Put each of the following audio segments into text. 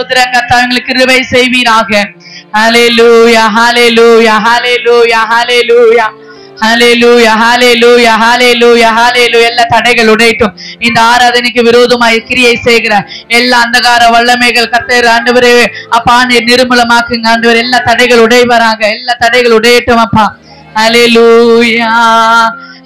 ஸ்தோத்திரம் கர்த்தாங்களுக்கு கிருபை செய்வீராக. ஹல்லேலூயா ஹல்லேலூயா ஹல்லேலூயா ஹல்லேலூயா ஹல்லேலூயா ஹல்லேலூயா ஹல்லேலூயா ஹல்லேலூயா. எல்லா தடைகள் உடையட்டும். இந்த ஆராதனைக்கு விரோதமாய் கிரியை செய்கிற எல்லா அந்தகார வல்லமைகள் கர்த்தர் ஆண்டவரே அப்பா நீர் நிர்மூலமாக்குங்க ஆண்டவர். எல்லா தடைகள் உடையவராக, எல்லா தடைகள் உடையட்டும் அப்பா. ஹல்லேலூயா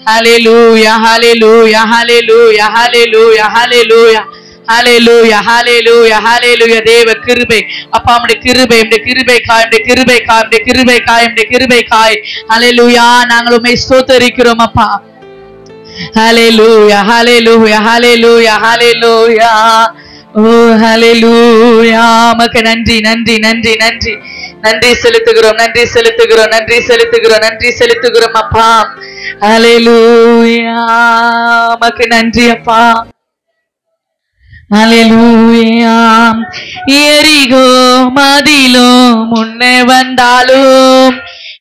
ஹல்லேலூயா ஹல்லேலூயா ஹல்லேலூயா ஹல்லேலூயா ஹல்லேலூயா ஹல்லேலூயா ஹல்லேலூயா ஹல்லேலூயா. தேவ கிருபை அப்பா, நம்முடைய கிருபை, நம்முடைய கிருபை காய், நம்முடைய கிருபை காய், நம்முடைய கிருபை காய், நம்முடைய கிருபை காய். ஹல்லேலூயா. நாங்கள் உம்மை ஸ்தோத்திரிக்கிறோம் அப்பா. ஹல்லேலூயா ஹல்லேலூயா ஹல்லேலூயா ஹல்லேலூயா. ஓ ஹல்லேலூயா. உமக்கு நன்றி நன்றி நன்றி நன்றி நன்றி செலுத்துகிறோம், நன்றி செலுத்துகிறோம், நன்றி செலுத்துகிறோம், நன்றி செலுத்துகிறோம் அப்பா. ஹல்லேலூயா. உமக்கு நன்றி அப்பா. ஹல்லேலூயா. எரிகோ மதிலும் முன்னே வந்தாலும்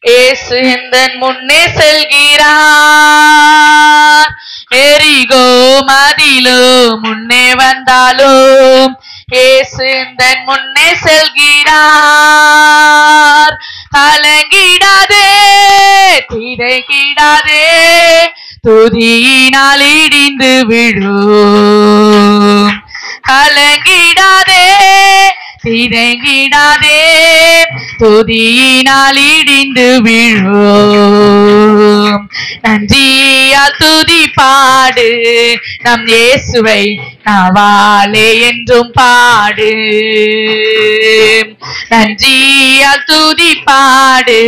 இயேசு எந்தன் முன்னே செல்கிறார். எரிகோ மதிலும் முன்னே வந்தாலும் இயேசு எந்தன் முன்னே செல்கிறார். கலங்கிடாதே திகைக்கிடாதே, துதியினால் இடிந்து விடும். கலங்கிடாதே திகைக்கிடாதே, துதியினால் இடிந்து விழும். நன்றியால் துதி பாடு நம் இயேசுவை நாவாலே என்றும் பாடு. நன்றியால் துதி பாடு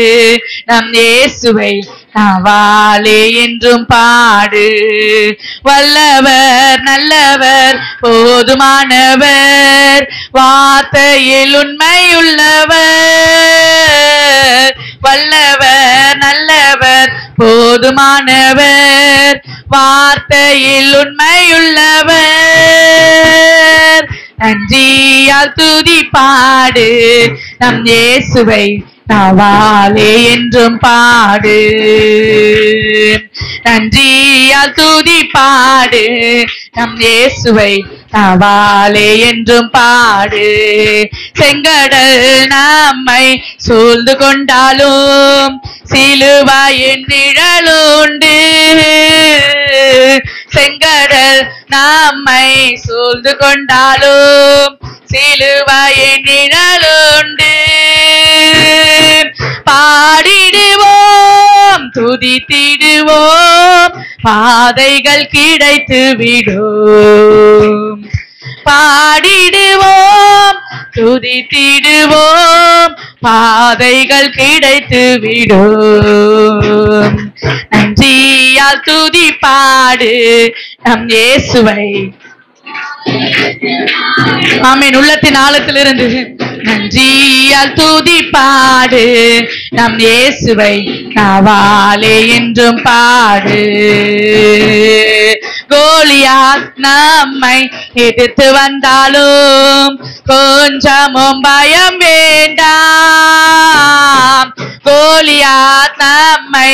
நம் இயேசுவை நாவாலே என்றும் பாடு. வல்லவர் நல்லவர் போதுமானவர், வார்த்தையில் உண்மையுள்ளவர். வல்லவர் நல்லவர் போதுமானவர், வார்த்தையில் உண்மையுள்ளவர். நன்றியால் துதி பாடு நம் இயேசுவை நாவாலே என்றும் பாடு. நன்றியால் துதி பாடு நம் இயேசுவை நாவாலே என்றும் பாடு. செங்கடல் நம்மை சூழ்ந்து கொண்டாலும் சிலுவையின் நிழலுண்டு. செங்கடல் நம்மை சூழ்ந்து கொண்டாலும் சிலுவையின் நிழலுண்டு. பாடிடுவோம் துதித்திடுவோம், பாதைகள் கிடைத்து விடும். பாடிடுவோம் துதித்திடுவோம், பாதைகள் கிடைத்து விடும். நன்றியால் துதி பாடு நம் இயேசுவை. ஆமென். உள்ளத்தின் ஆழத்திலிருந்து நன்றியால் துதி பாடு நம் இயேசுவை நாவாலே என்றும் பாடு. கோலியாத் நம்மை எதிர்த்து வந்தாலும் கொஞ்சமும் பயம் வேண்டாம். கோலியாத் நம்மை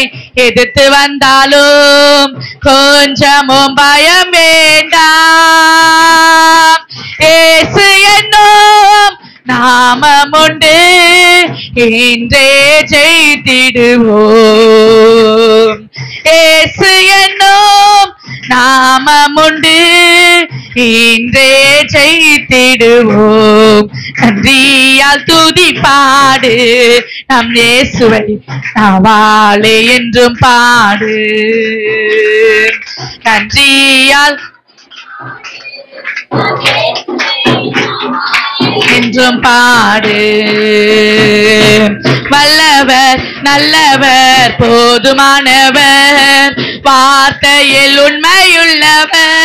எதிர்த்து வந்தாலும் கொஞ்சமும் பயம் வேண்டாம். இயேசு என்னும் நாமம் உண்டு, இன்றே ஜெயித்திடுவோம். இயேசு என்னும் நாமம் உண்டு, இன்றே ஜெயித்திடுவோம். நன்றியால் துதி பாடு நம் இயேசுவை நாவாலே என்றும் பாடு. நன்றியால் என்றும் பாடு. வல்லவர் நல்லவர் போதுமானவர், வார்த்தையில் உண்மையுள்ளவர்.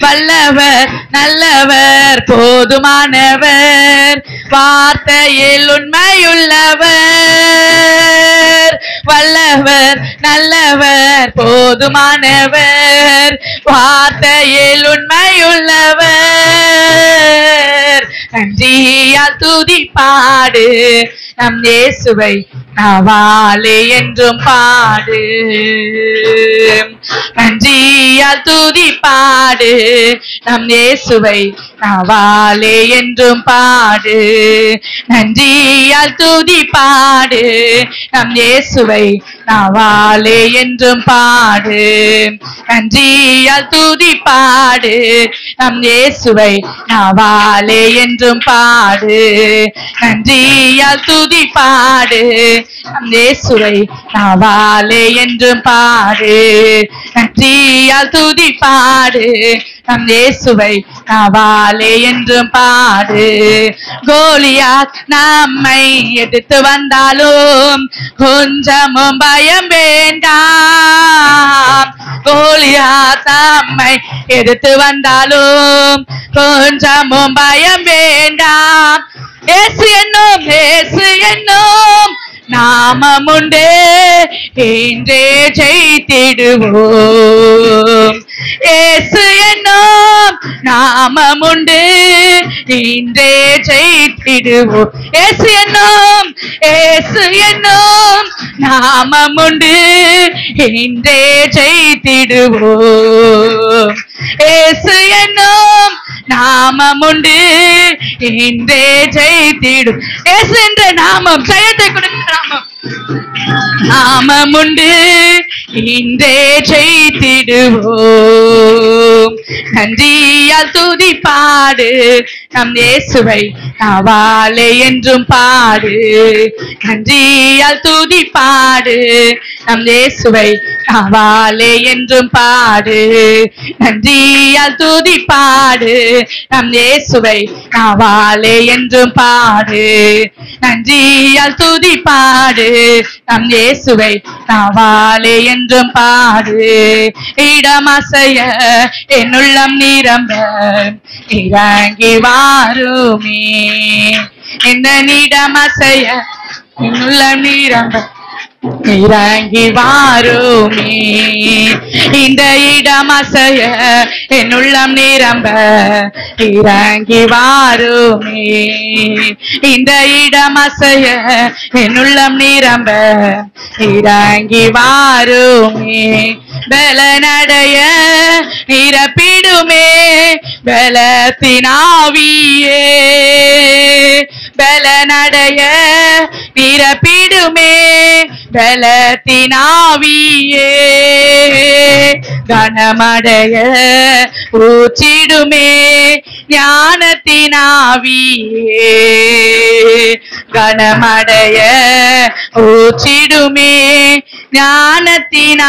வல்லவர் நல்லவர் போதுமானவர், வார்த்தையில் உண்மையுள்ளவர். வல்லவர் நல்லவர் போதுமானவர், வார்த்தையில் உண்மையுள்ளவர். நன்றியால் துதி பாடு நம் இயேசுவை நாவாலே என்றும் பாடு, நன்றியால் துதி பாடு, நம் இயேசுவை நாவாலே என்றும் பாடு, நன்றியால் துதி பாடு, நம் இயேசுவை நாவாலே என்றும் பாடு, நன்றியால் துதி பாடு, நம் இயேசுவை நாவாலே என்றும் பாடு, நன்றியால் துதி பாடு, நம் இயேசுவை நாவாலே என்றும் பாடு, நன்றியால் துதி பாடு, நம் இயேசுவை நாவாலே என்றும் பாடு. கோலியாத் நம்மை எதிர்த்து வந்தாலும் கொஞ்சமும் பயம் வேண்டாம். கோலியாத் நம்மை எதிர்த்து வந்தாலும் கொஞ்சமும் பயம் வேண்டாம். இயேசு என்னும் நாமம் உண்டு, இன்றே ஜெயித்திடுவோம். இயேசு என்னும் நாமம் உண்டு, இன்றே ஜெயித்திடுவோம். இயேசு என்னும் நாமம் உண்டு, இன்றே ஜெயித்திடுவோம். இயேசு என்னும் நாமம் உண்டு, இன்றே ஜெயித்திடும். இயேசு என்ற நாமம் ஜெயத்தை கொடுக்கிற நாமம். நாமம் உண்டு, இன்றே ஜெயித்திடுவோம். நன்றியால் துதி பாடு, நம் இயேசுவை நாவாலே என்றும் பாடு, நன்றியால் துதி பாடு, நம் இயேசுவை நாவாலே என்றும் பாடு, நன்றியால் துதி பாடு, நம் இயேசுவை நாவாலே என்றும் பாடு, நன்றியால் துதி பாடு, நம் இயேசுவை நாவாலே என்றும் பாடு. இடமசைய என்னுள்ளம் நிரம்ப இறங்கி வாருமே, இந்த இடமசைய என்னுள்ளம் நிரம்ப இறங்கி வாருமே, இந்த இடமசைய என்னுள்ளம் நிரம்ப இறங்கி வாருமே, இந்த இடமசைய என்னுள்ளம் நிரம்ப இறங்கி வாருமே. பலனடைய நிரப்பிடுமே பலத்தினாவியே, பலனடைய நிரப்பிடுமே பலத்தினாவியே, கனமடைய ஊற்றிடுமே ஞானத்தினாவியே, கனமடைய ஊற்றிடுமே ஞானத்தினாவியே.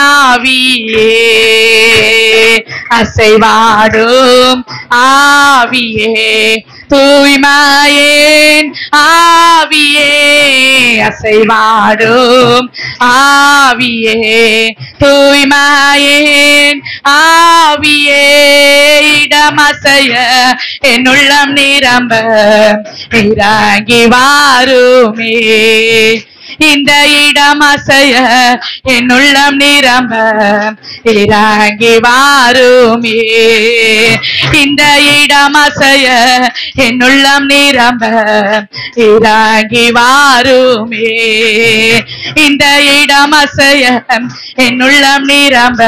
அசைவாடும் ஆவியே தூய்மையேன் ஆவியே, அசைவாடும் ஆவியே தூய்மையேன் ஆவியே, இடமசைய என்னுள்ளம் நிரம்ப இறங்கி வாருமே, இந்த இடமசைய என்னுள்ளம் நிரம்ப இறங்கி வாருமே, இந்த இடமசைய என்னுள்ளம் நிரம்ப இறங்கி வாருமே, இந்த இடமசைய என்னுள்ளம் நிரம்ப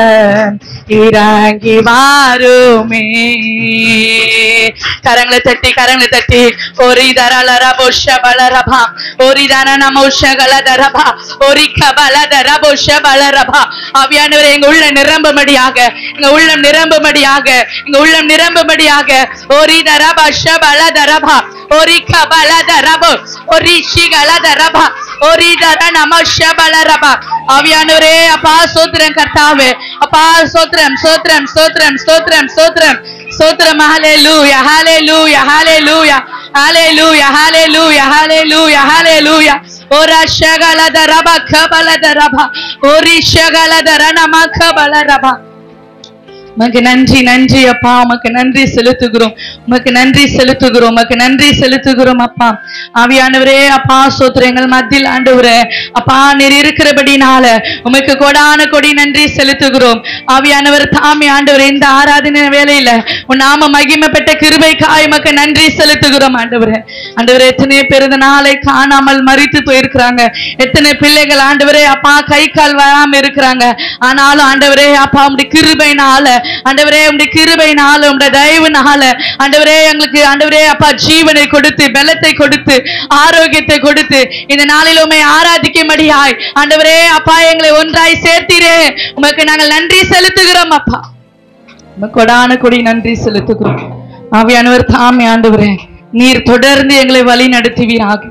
இறங்கி வாருமே. கரங்களை தட்டி ஒரு தரலரபோ ஷபலரபா ஒரு தனமோ ஷகலதரபா ஒரு கபலதரபோ ஷபலரபா. ஆவியானவரே எங்க உள்ள நிரம்பும்படியாக, எங்க உள்ளம் நிரம்பும்படியாக, எங்க உள்ளம் நிரம்பும்படியாக ஒரு தரபா ஷபலதரபா ஒரு கபலதரபோ ஒரு ஷிகலதரபா ஒரு தனமோ ஷபலரபா. ஆவியானவரே அப்பா ஸ்தோத்திரம் கர்த்தாவே, அப்பா ஸ்தோத்திரம் ஸ்தோத்திரம் ஸ்தோத்திரம் ஸ்தோத்திரம் ஸ்தோத்திரம் ஸ்தோத்திரம். ஹல்லேலூயா ஹல்லேலூயா ஹல்லேலூயா ஹல்லேலூயா ஹல்லேலூயா ஹல்லேலூயா ஹல்லேலூயா. ஓரா ஷகலதரபா கபலதரபா ஒரு ஷகலதரனமா கபலரபா உமக்கு நன்றி நன்றி அப்பா, உமக்கு நன்றி செலுத்துகிறோம், உமக்கு நன்றி செலுத்துகிறோம், உமக்கு நன்றி செலுத்துகிறோம் அப்பா. ஆவியானவரே அப்பா ஸ்தோத்திரம். எங்கள் மத்தியில் ஆண்டவரே அப்பா நீர் இருக்கிறபடினால உமக்கு கொடான கொடி நன்றி செலுத்துகிறோம். ஆவியானவர் தாமே ஆண்டவரே இந்த ஆராதனை வேளையில உன் நாம மகிமைப்பட்ட கிருபைக்காய் உமக்கு நன்றி செலுத்துகிறோம் ஆண்டவரே. ஆண்டவரே எத்தனை பேர் இந்த நாளை காணாமல் மரித்து போயிருக்கிறாங்க, எத்தனை பிள்ளைகள் ஆண்டவரே அப்பா கை கால் வராம இருக்கிறாங்க. ஆனாலும் ஆண்டவரே அப்பா உம்முடைய கிருபையினால ஆண்டவரே உம்முடைய கிருபையினால உம்முடைய தயவுனால ஆண்டவரே எங்களுக்கு ஆண்டவரே அப்பா ஜீவனை கொடுத்து பலத்தை கொடுத்து ஆரோக்கியத்தை கொடுத்து இந்த நாளில் உம்மை ஆராதிக்கும்படியாய் ஆண்டவரே அப்பா எங்களை ஒன்றாய் சேர்த்தீரே, உமக்கு நாங்கள் நன்றி செலுத்துகிறோம் அப்பா. உமக்கு கொடான கொடி நன்றி செலுத்துகிறோம். ஆவியானவர் தாமே ஆண்டவரே நீர் தொடர்ந்து எங்களை வழி நடத்துவீராக.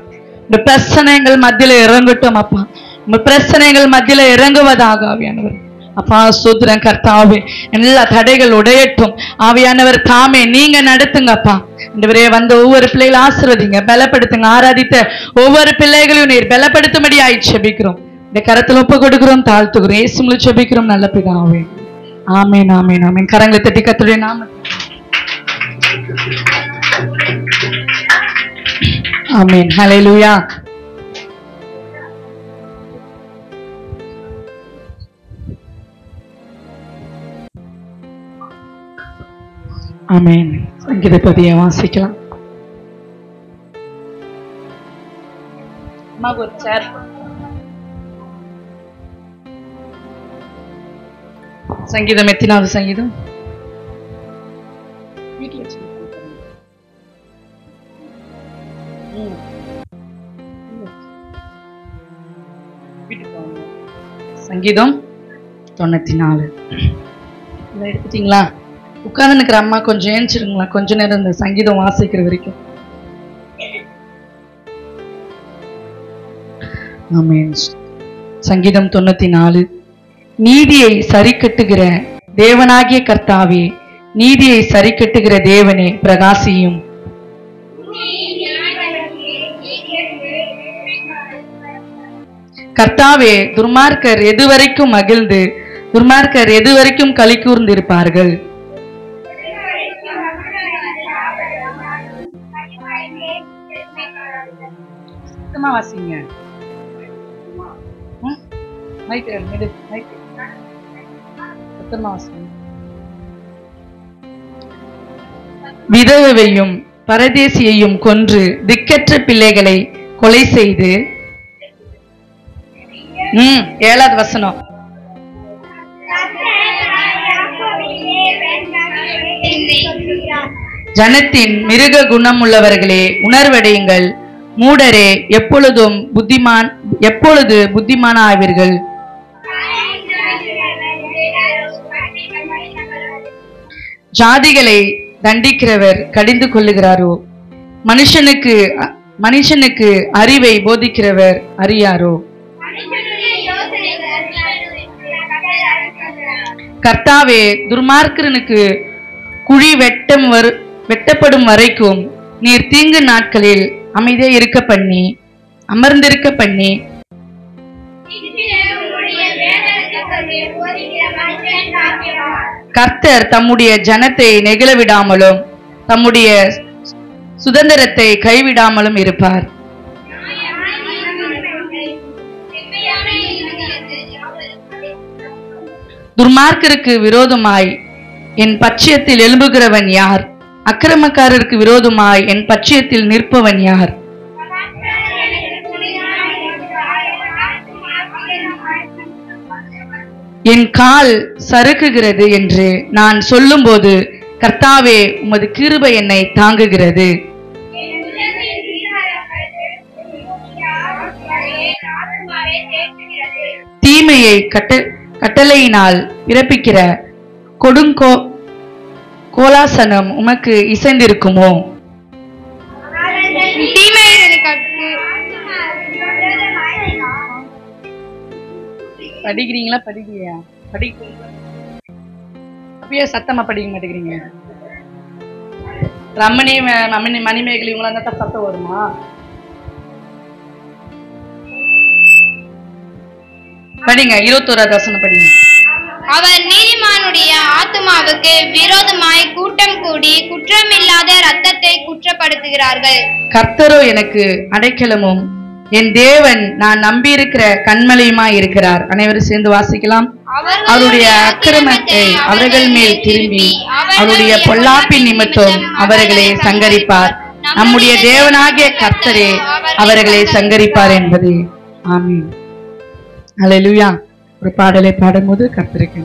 இந்த பிரச்சனைகள் மத்தியில இறங்கட்டும் அப்பா, உங்க பிரச்சனைகள் மத்தியில இறங்குவதாக ஆவியானவர் அப்பா ஸ்தோத்திரம். கர்த்தாவே எல்லா தடைகள் உடையட்டும். ஆவியானவர் தாமே நீங்க நடத்துங்க அப்பா. ஆண்டவரே வந்த ஒவ்வொரு பிள்ளைகளை ஆசீர்வதிங்க, பலப்படுத்துங்க. ஆராதித்த ஒவ்வொரு பிள்ளைகளையும் நீர் பலப்படுத்தும்படியாய் ஜெபிக்கிறோம். இந்த கரத்தில் ஒப்பு கொடுக்கிறோம், தாழ்த்துகிறோம். இயேசுவில் ஜெபிக்கிறோம் நல்ல பிதாவே. ஆமென் ஆமென் ஆமென். கரங்களை தட்டி கர்த்தருடைய நாமத்தில் ஆமென். ஹல்லேலூயா. ஆமென். சங்கீத பதியை வாசிக்கலாம். ஒரு சேர் சங்கீதம் எத்தனாவது சங்கீதம்? சங்கீதம் 94 எடுத்துட்டீங்களா? உட்கார்ந்து நிக்கிற அம்மா கொஞ்சம் ஏஞ்சிருங்களா, கொஞ்ச நேரம் இந்த சங்கீதம் வாசிக்கிற வரைக்கும். ஆமென். சங்கீதம் 94. நீதியை சரி கட்டுகிற தேவனாகிய கர்த்தாவே, நீதியை சரி கட்டுகிற தேவனே பிரகாசியும். கர்த்தாவே, துர்மார்க்கர் எதுவரைக்கும் மகிழ்ந்து துர்மார்க்கர் எதுவரைக்கும் களி கூர்ந்திருப்பார்கள்? வாசிங்க. விதவையும் பரதேசியையும் கொன்று திக்கற்ற பிள்ளைகளை கொலை செய்து 7வது வசனம். ஜனத்தின் மிருக குணம் உள்ளவர்களே உணர்வடையுங்கள், மூடரே எப்பொழுது புத்திமானாவீர்கள்? ஜாதிகளை தண்டிக்கிறவர் கடிந்து கொள்ளுகிறாரோ? மனுஷனுக்கு அறிவை போதிக்கிறவர் அறியாரோ? கர்த்தாவே, துர்மார்க்கனுக்கு குழி வெட்டப்படும் வரைக்கும் நீர் தீங்கு நாட்களில் அமைதியா அமர்ந்திருக்க பண்ணி கர்த்தர் தம்முடைய ஜனத்தை நெகிழ விடாமலும் தம்முடைய சுதந்திரத்தை கைவிடாமலும் இருப்பார். துர்மார்க்கருக்கு விரோதமாய் என் பட்சத்தில் எழும்புகிறவன் யார்? அக்கிரமக்காரருக்கு விரோதமாய் என் பட்சத்தில் நிற்பவன் யார்? என் கால் சறுக்குகிறது என்று நான் சொல்லும்போது கர்த்தாவே, உமது கிருபை என்னை தாங்குகிறது. தீமையை கட்டளையினால் பிறப்பிக்கிற கோலாசனம் உமக்கு இசைந்திருக்குமோ? படிக்கிறீங்களா? படிக்கலையா? படிக்கிறீங்களா? அப்பயே சத்தமா படிக்க மாட்டேங்கிறீங்க. ரமணி மணிமேகலை இவங்களா இருந்தா சத்தம் வருமா? படிங்க. 21வது வசனம் படிங்க. அவர் நீதிமானுடைய ஆத்துமாவுக்கு விரோதமாய் கூட்டம் கூடி குற்றமில்லாத இரத்தத்தை குற்றப்படுத்துகிறார்கள். கர்த்தரோ எனக்கு அடைக்கலமும் என் தேவன் நான் நம்பியிருக்கிற கண்மலையுமாய் இருக்கிறார். அனைவரும் சேர்ந்து வாசிக்கலாம். அவருடைய அக்கிரமத்தை அவர்கள் மேல் திரும்பி அவருடைய பொல்லாப்பின் நிமித்தம் அவர்களை சங்கரிப்பார். நம்முடைய தேவனாகிய கர்த்தரே அவர்களை சங்கரிப்பார் என்பது. ஆமென். அல்லேலூயா. ஒரு பாடலை பாடும்போது கர்த்தருக்கு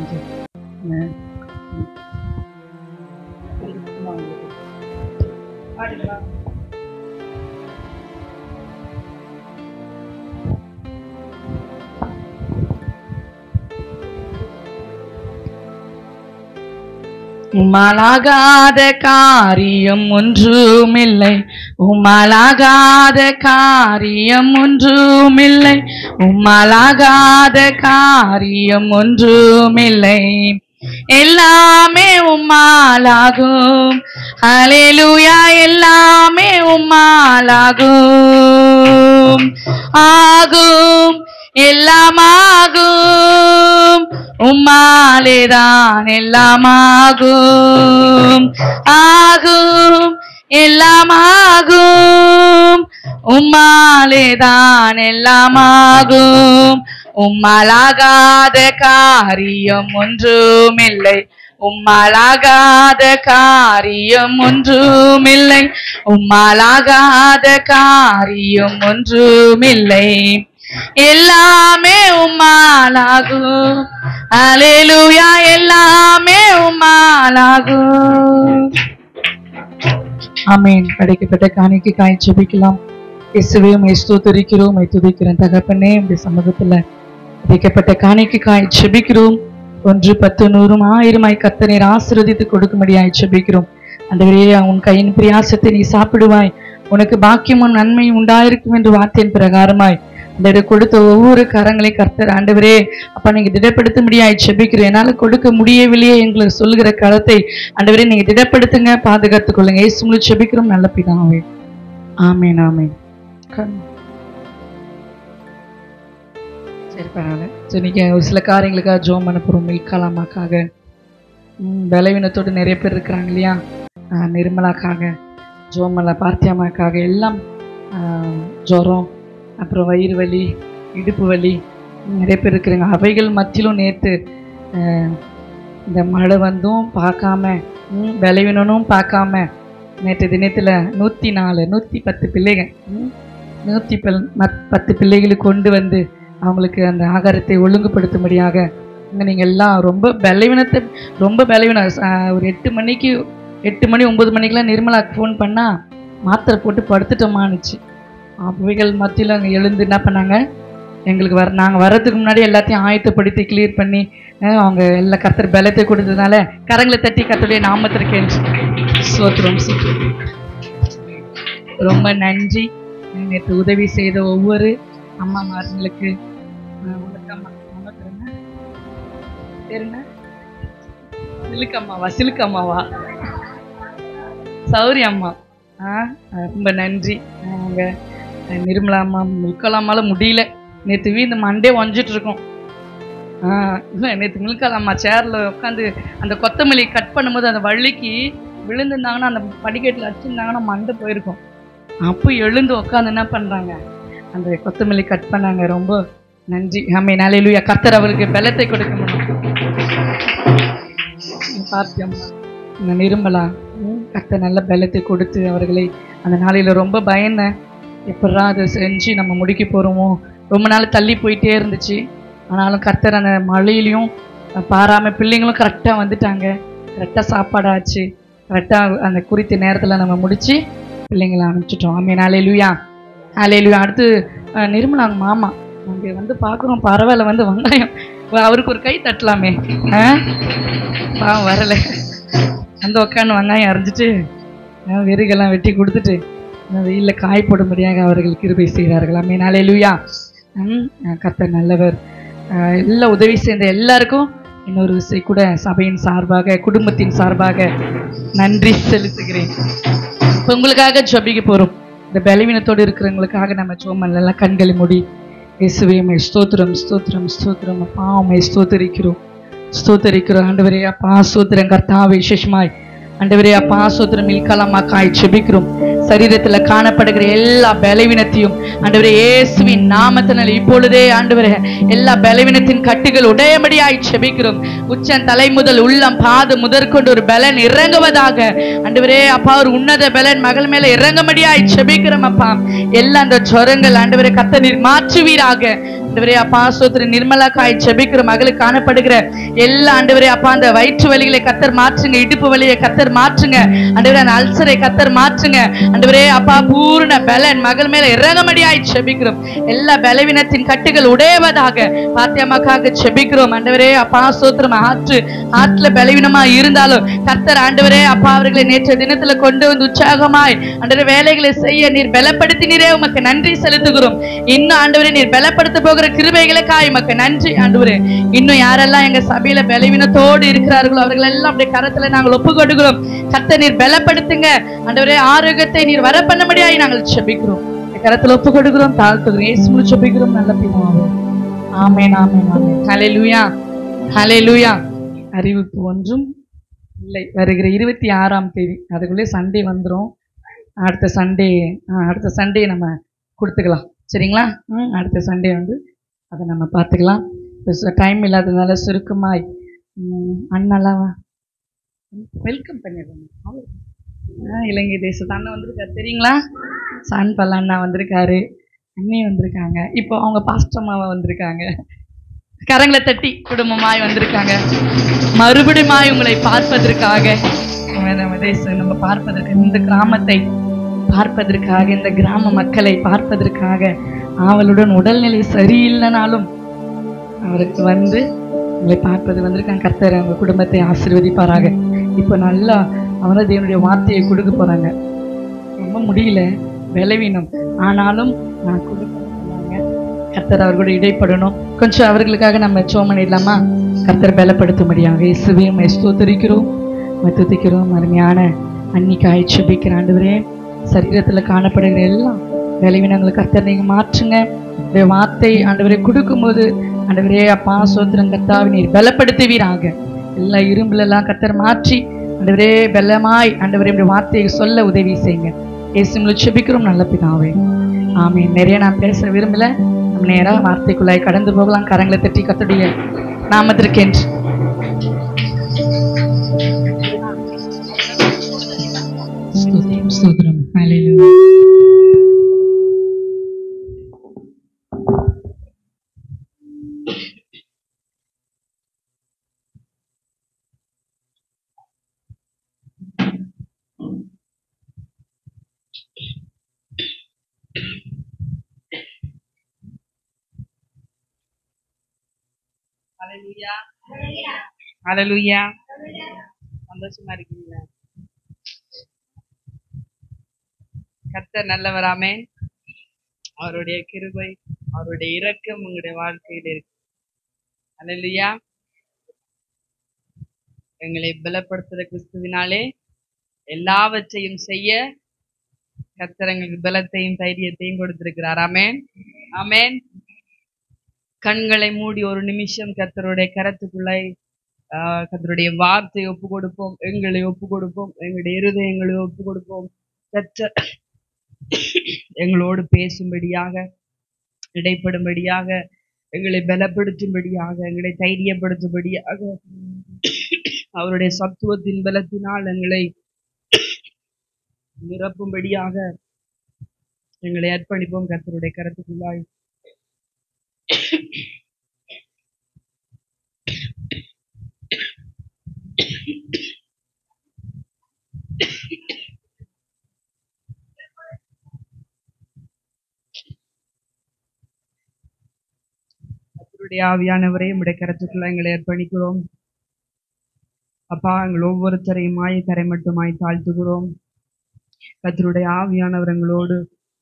உம்மாலாகாத காரியம் ஒன்றுமில்லை, உம்மாலாகாத காரியம் ஒன்றுமில்லை, உம்மாலாகாத காரியம் ஒன்றுமில்லை, எல்லாமே உம்மாலாகும். ஹல்லேலூயா. எல்லாமே உம்மாலாகும். ஆகும், எல்லாமாகும், உம்மாலேதான் எல்லாமாகும். ஆகும், எல்லாமாகும், உம்மாலேதான் எல்லாமாகும். உம்மாலாகாத காரியம் ஒன்றுமில்லை, உம்மாலாகாத காரியம் ஒன்றுமில்லை, உம்மாலாகாத காரியம் ஒன்றுமில்லை, எல்லாமே உம்மாலாகும். அல்லேலூயா. எல்லாமே உம்மாலாகும். ஆமென். படைக்கப்பட்ட காணிக்கைக்காய் ஜெபிக்கலாம். இயேசுவே உம்மை ஸ்தோத்திரிக்கிறோம், உம்மை துதிக்கிறோம் தகப்பனே. உம்முடைய சமூகத்துல படைக்கப்பட்ட காணிக்கைக்காய் ஜெபிக்கிறோம். 1 10 100 1000 கர்த்தரை ஆசீர்வதித்து கொடுக்கும்படியாய் ஜெபிக்கிறோம். ஆண்டவரே, உன் கையின் பிரியாசத்தை நீ சாப்பிடுவாய், உனக்கு பாக்கியமும் நன்மையும் உண்டாயிருக்கும் என்று வார்த்தையின் பிரகாரமாய் அந்த கொடுத்த ஒவ்வொரு கரங்களை கர்த்தர் ஆண்டவரே அப்ப நீங்க திடப்படுத்த முடியாது ஜெபிக்கிறோம். என்னால கொடுக்க முடியவில்லையே எங்களுக்கு சொல்லுகிற கரத்தை ஆண்டவரே நீங்க திடப்படுத்துங்க, பாதுகாத்துக் கொள்ளுங்க. இயேசுவுல ஜெபிக்கிறோம் நல்ல பிதாவே. ஆமென். ஆமென். சரி, பரவாயில்ல. சரி, நீங்க ஒரு சில காரியங்களுக்காக ஜோம் பண்ண போறோம். மில்காலாமாக்காக, பலவீனத்தோடு நிறைய பேர் இருக்கிறாங்க இல்லையா, நிர்மலாக்காக ஜோம் பண்ண, பார்த்தியாமாக்காக எல்லாம் ஜுரம், அப்புறம் வயிறு வலி, இடுப்பு வலி நிறைய பேர் இருக்கிறாங்க. அவைகள் மத்தியிலும் நேற்று இந்த மழை வந்தும் பார்க்காம, பலவீனனும் பார்க்காம நேற்று தினத்தில் 104 110 பிள்ளைகள் 110 பிள்ளைகளுக்கு கொண்டு வந்து அவங்களுக்கு அந்த ஆகாரத்தை ஒழுங்குபடுத்தும்படியாக நீங்கள் எல்லாம் ரொம்ப பலவீனம். ஒரு 8 மணி 9 மணிக்கெலாம் நிர்மலாக்கு ஃபோன் பண்ணால் மாத்திரை போட்டு படுத்துட்டோமானுச்சு. அவைகள் மத்தியில் அங்கே எழுந்து என்ன பண்ணாங்க, எங்களுக்கு நாங்கள் வர்றதுக்கு முன்னாடி எல்லாத்தையும் ஆயத்தப்படுத்தி கிளியர் பண்ணி அவங்க எல்லா கர்த்தர் பலத்தை கொடுத்ததுனால கரங்களை தட்டி கர்த்தருடைய நாமத்திற்கு ஸ்தோத்திரம். ரொம்ப நன்றி. நேற்று உதவி செய்த ஒவ்வொரு அம்மாமார்களுக்கு, சிலுக்கம்மாவா சௌரி அம்மா, ரொம்ப நன்றி. அவங்க நிர்மலா அம்மா, மில்காலாமால முடியல, நேற்று வீந்து மண்டே வஞ்சிட்டு இருக்கோம். நேற்று மில்காலாமா சேர்ல உட்காந்து அந்த கொத்தமல்லி கட் பண்ணும்போது அந்த வள்ளிக்கு விழுந்துருந்தாங்கன்னா அந்த படிக்கட்டில் அடிச்சிருந்தாங்கன்னா மண்டை போயிருக்கும். அப்போ எழுந்து உட்காந்து என்ன பண்ணுறாங்க, அந்த கொத்தமல்லி கட் பண்ணாங்க. ரொம்ப நன்றி. ஆமென். அல்லேலூயா. கர்த்தர் அவருக்கு பலத்தை கொடுக்க முடியும். பார்த்தியம்மா, இந்த நிர்மலா, கர்த்தர் நல்ல பலத்தை கொடுத்து அவர்களை அந்த நாளையில் ரொம்ப பயந்தேன், எப்படா அதை செஞ்சு நம்ம முடிக்க போகிறோமோ. ரொம்ப நாள் தள்ளி போயிட்டே இருந்துச்சு. ஆனாலும் கர்த்தர் அந்த மழையிலையும் பாராமல் பிள்ளைங்களும் கரெக்டாக வந்துட்டாங்க, கரெக்டாக சாப்பாடாச்சு, கரெக்டாக அந்த குறித்த நேரத்தில் நம்ம முடித்து பிள்ளைங்களை அனுப்பிச்சிட்டோம். ஆமென். அல்லேலூயா. அல்லேலூயா. அடுத்து நிர்மலா மாமா அங்கே வந்து பார்க்குறோம், பரவாயில்ல, வந்து வெங்காயம் அவருக்கு ஒரு கை தட்டலாமே, வரலை, வந்து உட்காந்து வெங்காயம் அரைஞ்சிட்டு வெறுகெல்லாம் வெட்டி கொடுத்துட்டு வெயிலில் காய போடும்படியாக அவர்கள் கிருபை செய்கிறார்கள். ஆமென். அல்லேலூயா. கர்த்தர் நல்லவர். எல்லாம் உதவி செய்த எல்லாருக்கும் இன்னொரு விசை கூட சபையின் சார்பாக, குடும்பத்தின் சார்பாக நன்றி செலுத்துகிறேன். இப்போ உங்களுக்காக ஜெபிக்க போகிறோம். இந்த பலவீனத்தோடு இருக்கிறவங்களுக்காக நம்ம ஜெபம் பண்ணலாம். கண்களை மூடி. இயேசுவே உம்மை ஸ்தோத்திரம், ஸ்தோத்திரம், ஸ்தோத்திரம். அப்பா உம்மை ஸ்தோத்திரிக்கிறோம். ஸ்தோத்திரிக்கிறோம் ஆண்டவரே. அப்பா ஸ்தோத்திரம் கர்த்தாவே. விசேஷமாய் ஆண்டவரே அப்பா ஸ்தோத்திரம் இல்கலமாக்காய் செபிக்கிறோம். சரீரத்துல காணப்படுகிற எல்லா பலவீனத்தையும் ஆண்டவரே இயேசுவின் நாமத்தினால் இப்பொழுதே ஆண்டவரே எல்லா பலவீனத்தின் கட்டுகள் உடையபடியாய் செபிக்கிறோம். உச்சன் தலை முதல் உள்ளம் பாது முதற்கொண்டு ஒரு பலன் இறங்குவதாக ஆண்டவரே அப்பா. ஒரு உன்னத பலன் மகள் மேல இறங்கும்படியாய் செபிக்கிறோம் அப்பா. எல்லா அந்த ஜொரங்கள் ஆண்டவரே கர்த்தர் நீர் மாற்றுவீராக. ஆண்டவரே அப்பா ஸ்தோத்திரம் நிர்மலாக்காய் செபிக்கிற மகளுக்கு காணப்படுகிற எல்லா ஆண்டவரே அப்பா அந்த வயிற்று வலிகளை கர்த்தர் மாற்றுங்க. இடுப்பு வலியை கர்த்தர் மாற்றுங்க ஆண்டவரே. அந்த அல்சரை கர்த்தர் மாற்றுங்க ஆண்டவரே அப்பா. பூர்ண பலன் மகள் மேல இறங்கும்படியாய் செபிக்கிறோம். எல்லா பலவீனத்தின் கட்டுகள் உடையவதாக பாத்தியமாக்காக செபிக்கிறோம் ஆண்டவரே அப்பா ஸ்தோத்திரம். ஆற்றுல பலவீனமா இருந்தாலும் கர்த்தர் ஆண்டவரே அப்பா அவர்களை நேற்று தினத்துல கொண்டு வந்து உற்சாகமாய் ஆண்டவரே வேலைகளை செய்ய நீர் பலப்படுத்தினீரே உமக்கு நன்றி செலுத்துகிறோம். இன்னும் ஆண்டவரே நீர் பலப்படுத்த போகிற கிருபைகளுக்காய் உமக்கு நன்றி ஆண்டவரே. இன்னும் யாரெல்லாம் எங்க சபையில பலவீனத்தோடு இருக்கிறார்களோ அவர்கள் எல்லாம் அப்படியே கரத்துல நாங்கள் ஒப்பு கொடுக்கிறோம். கர்த்தர் நீர் பலப்படுத்துங்க ஆண்டவரே. ஆரோக்கியத்தை நீர் வர பண்ணபடியாய் நாங்கள் செபிக்கிறோம். கரத்துல ஒப்பு கொடுக்கிறோம், தாழ்த்துகிறோம். இயேசுவில் செபிக்கிறோம் நல்ல பிதாவே. ஆமென் ஆமென் ஆமென். ஹல்லேலூயா ஹல்லேலூயா. அறிவிப்பு ஒன்றும் இல்லை. வருகிற 26ஆம் தேதி அதுக்குள்ளே சண்டே வந்துடும். அடுத்த சண்டே நம்ம கொடுத்துக்கலாம் சரிங்களா. அடுத்த சண்டே வந்து அதை நம்ம பார்த்துக்கலாம். டைம் இல்லாததுனால சுருக்கமாய் அண்ணாலாம் வெல்கம் பண்ணிடுறோம். இலங்கை தேசத்து அண்ணன் வந்திருக்காரு தெரியுங்களா. சான் பல்ல அண்ணா வந்திருக்காரு, அண்ணி வந்திருக்காங்க. இப்போ அவங்க பாஸ்டம்மாவை வந்திருக்காங்க. கரங்களை தட்டி குடும்பமாய் வந்திருக்காங்க. மறுபடியுமாய் உங்களை பார்ப்பதற்காக நம்ம தேசம் நம்ம பார்ப்பதற்கு, இந்த கிராமத்தை பார்ப்பதற்காக, இந்த கிராம மக்களை பார்ப்பதற்காக அவளுடன் உடல்நிலை சரியில்லைனாலும் அவருக்கு வந்து உங்களை பார்ப்பது வந்திருக்காங்க. கர்த்தர் அவங்க குடும்பத்தை ஆசீர்வதிப்பாராக. இப்போ நல்லா அவரை தேவனுடைய வார்த்தையை கொடுக்க போறாங்க. ரொம்ப முடியல, பலவீனம், ஆனாலும் நான் கொடுக்க சொன்னாங்க. கர்த்தர் அவர்களோட இடைப்படணும். கொஞ்சம் அவர்களுக்காக நம்ம ஜெபம் பண்ணிடலாமா? கர்த்தர் பலப்படுத்தும்படியாக இயேசுவே உம்மை ஸ்தோத்திரிக்கிறோம், துதிக்கிறோம். அருமையான அன்னிக்காய் செபிக்கிற ஆண்டவரே, சரீரத்தில் காணப்படுகிற எல்லாம் பலவீனங்களை கர்த்தர் நீங்க மாற்றுங்க. இந்த வார்த்தை ஆண்டவரை கொடுக்கும்போது ஆண்டவரே அப்பா ஸ்தோத்திரம் கர்த்தாவை நீர் பலப்படுத்துவீராக. எல்லா இரும்புலெல்லாம் கர்த்தர் மாற்றி ஆண்டவரே பலமாய் ஆண்டவரே இப்படி வார்த்தையை சொல்ல உதவி செய்யுங்க. இயேசுவில் செபிக்கிறோம் நல்ல பிதாவே. ஆமென். நிறைய நான் பேச விரும்பல, நம்ம நேரா வார்த்தைக்குள்ளாய் கடந்து போகலாம். கரங்களை தட்டி கர்த்தருடைய நாமத்திற்கென்று ஸ்தோத்திரம். ஹல்லேலூயா. ஹல்லேலூயா ஹல்லேலூயா. சந்தோஷமா இருக்கீங்களா? கர்த்தர் நல்லவர். ஆமென். அவருடைய கிருபை, அவருடைய இரக்கம் உங்களுடைய வாழ்க்கையில் இருக்கு. ஹல்லேலூயா. எங்களை பலப்படுத்துற கிறிஸ்துவினாலே எல்லாவற்றையும் செய்ய கர்த்தர் எங்களுக்கு பலத்தையும் தைரியத்தையும் கொடுத்திருக்கிறார். ஆமென் ஆமென். கண்களை மூடி ஒரு நிமிஷம் கர்த்தருடைய கரத்துக்குள்ளே கர்த்தருடைய வார்த்தையை ஒப்பு கொடுப்போம். எங்களை ஒப்பு கொடுப்போம், எங்களுடைய இருதயங்களை ஒப்பு கொடுப்போம். கர்த்தர் எங்களோடு பேசும்படியாக, இடைப்படும்படியாக, எங்களை பலப்படுத்தும்படியாக, எங்களை தைரியப்படுத்தும்படியாக, அவருடைய சத்துவத்தின் பலத்தினால் எங்களை நிரப்பும்படியாக எங்களை அர்ப்பணிப்போம் கர்த்தருடைய கரத்துக்குள்ளாய். கர்த்தருடைய ஆவியானவரே உம்முடைய கரத்துக்குள்ள எங்களை அர்ப்பணிக்கிறோம். அப்பா, எங்கள் ஒவ்வொருத்தரையும் மாயக்கரை மட்டுமாய் தாழ்த்துகிறோம். கர்த்தருடைய ஆவியானவர் எங்களோடு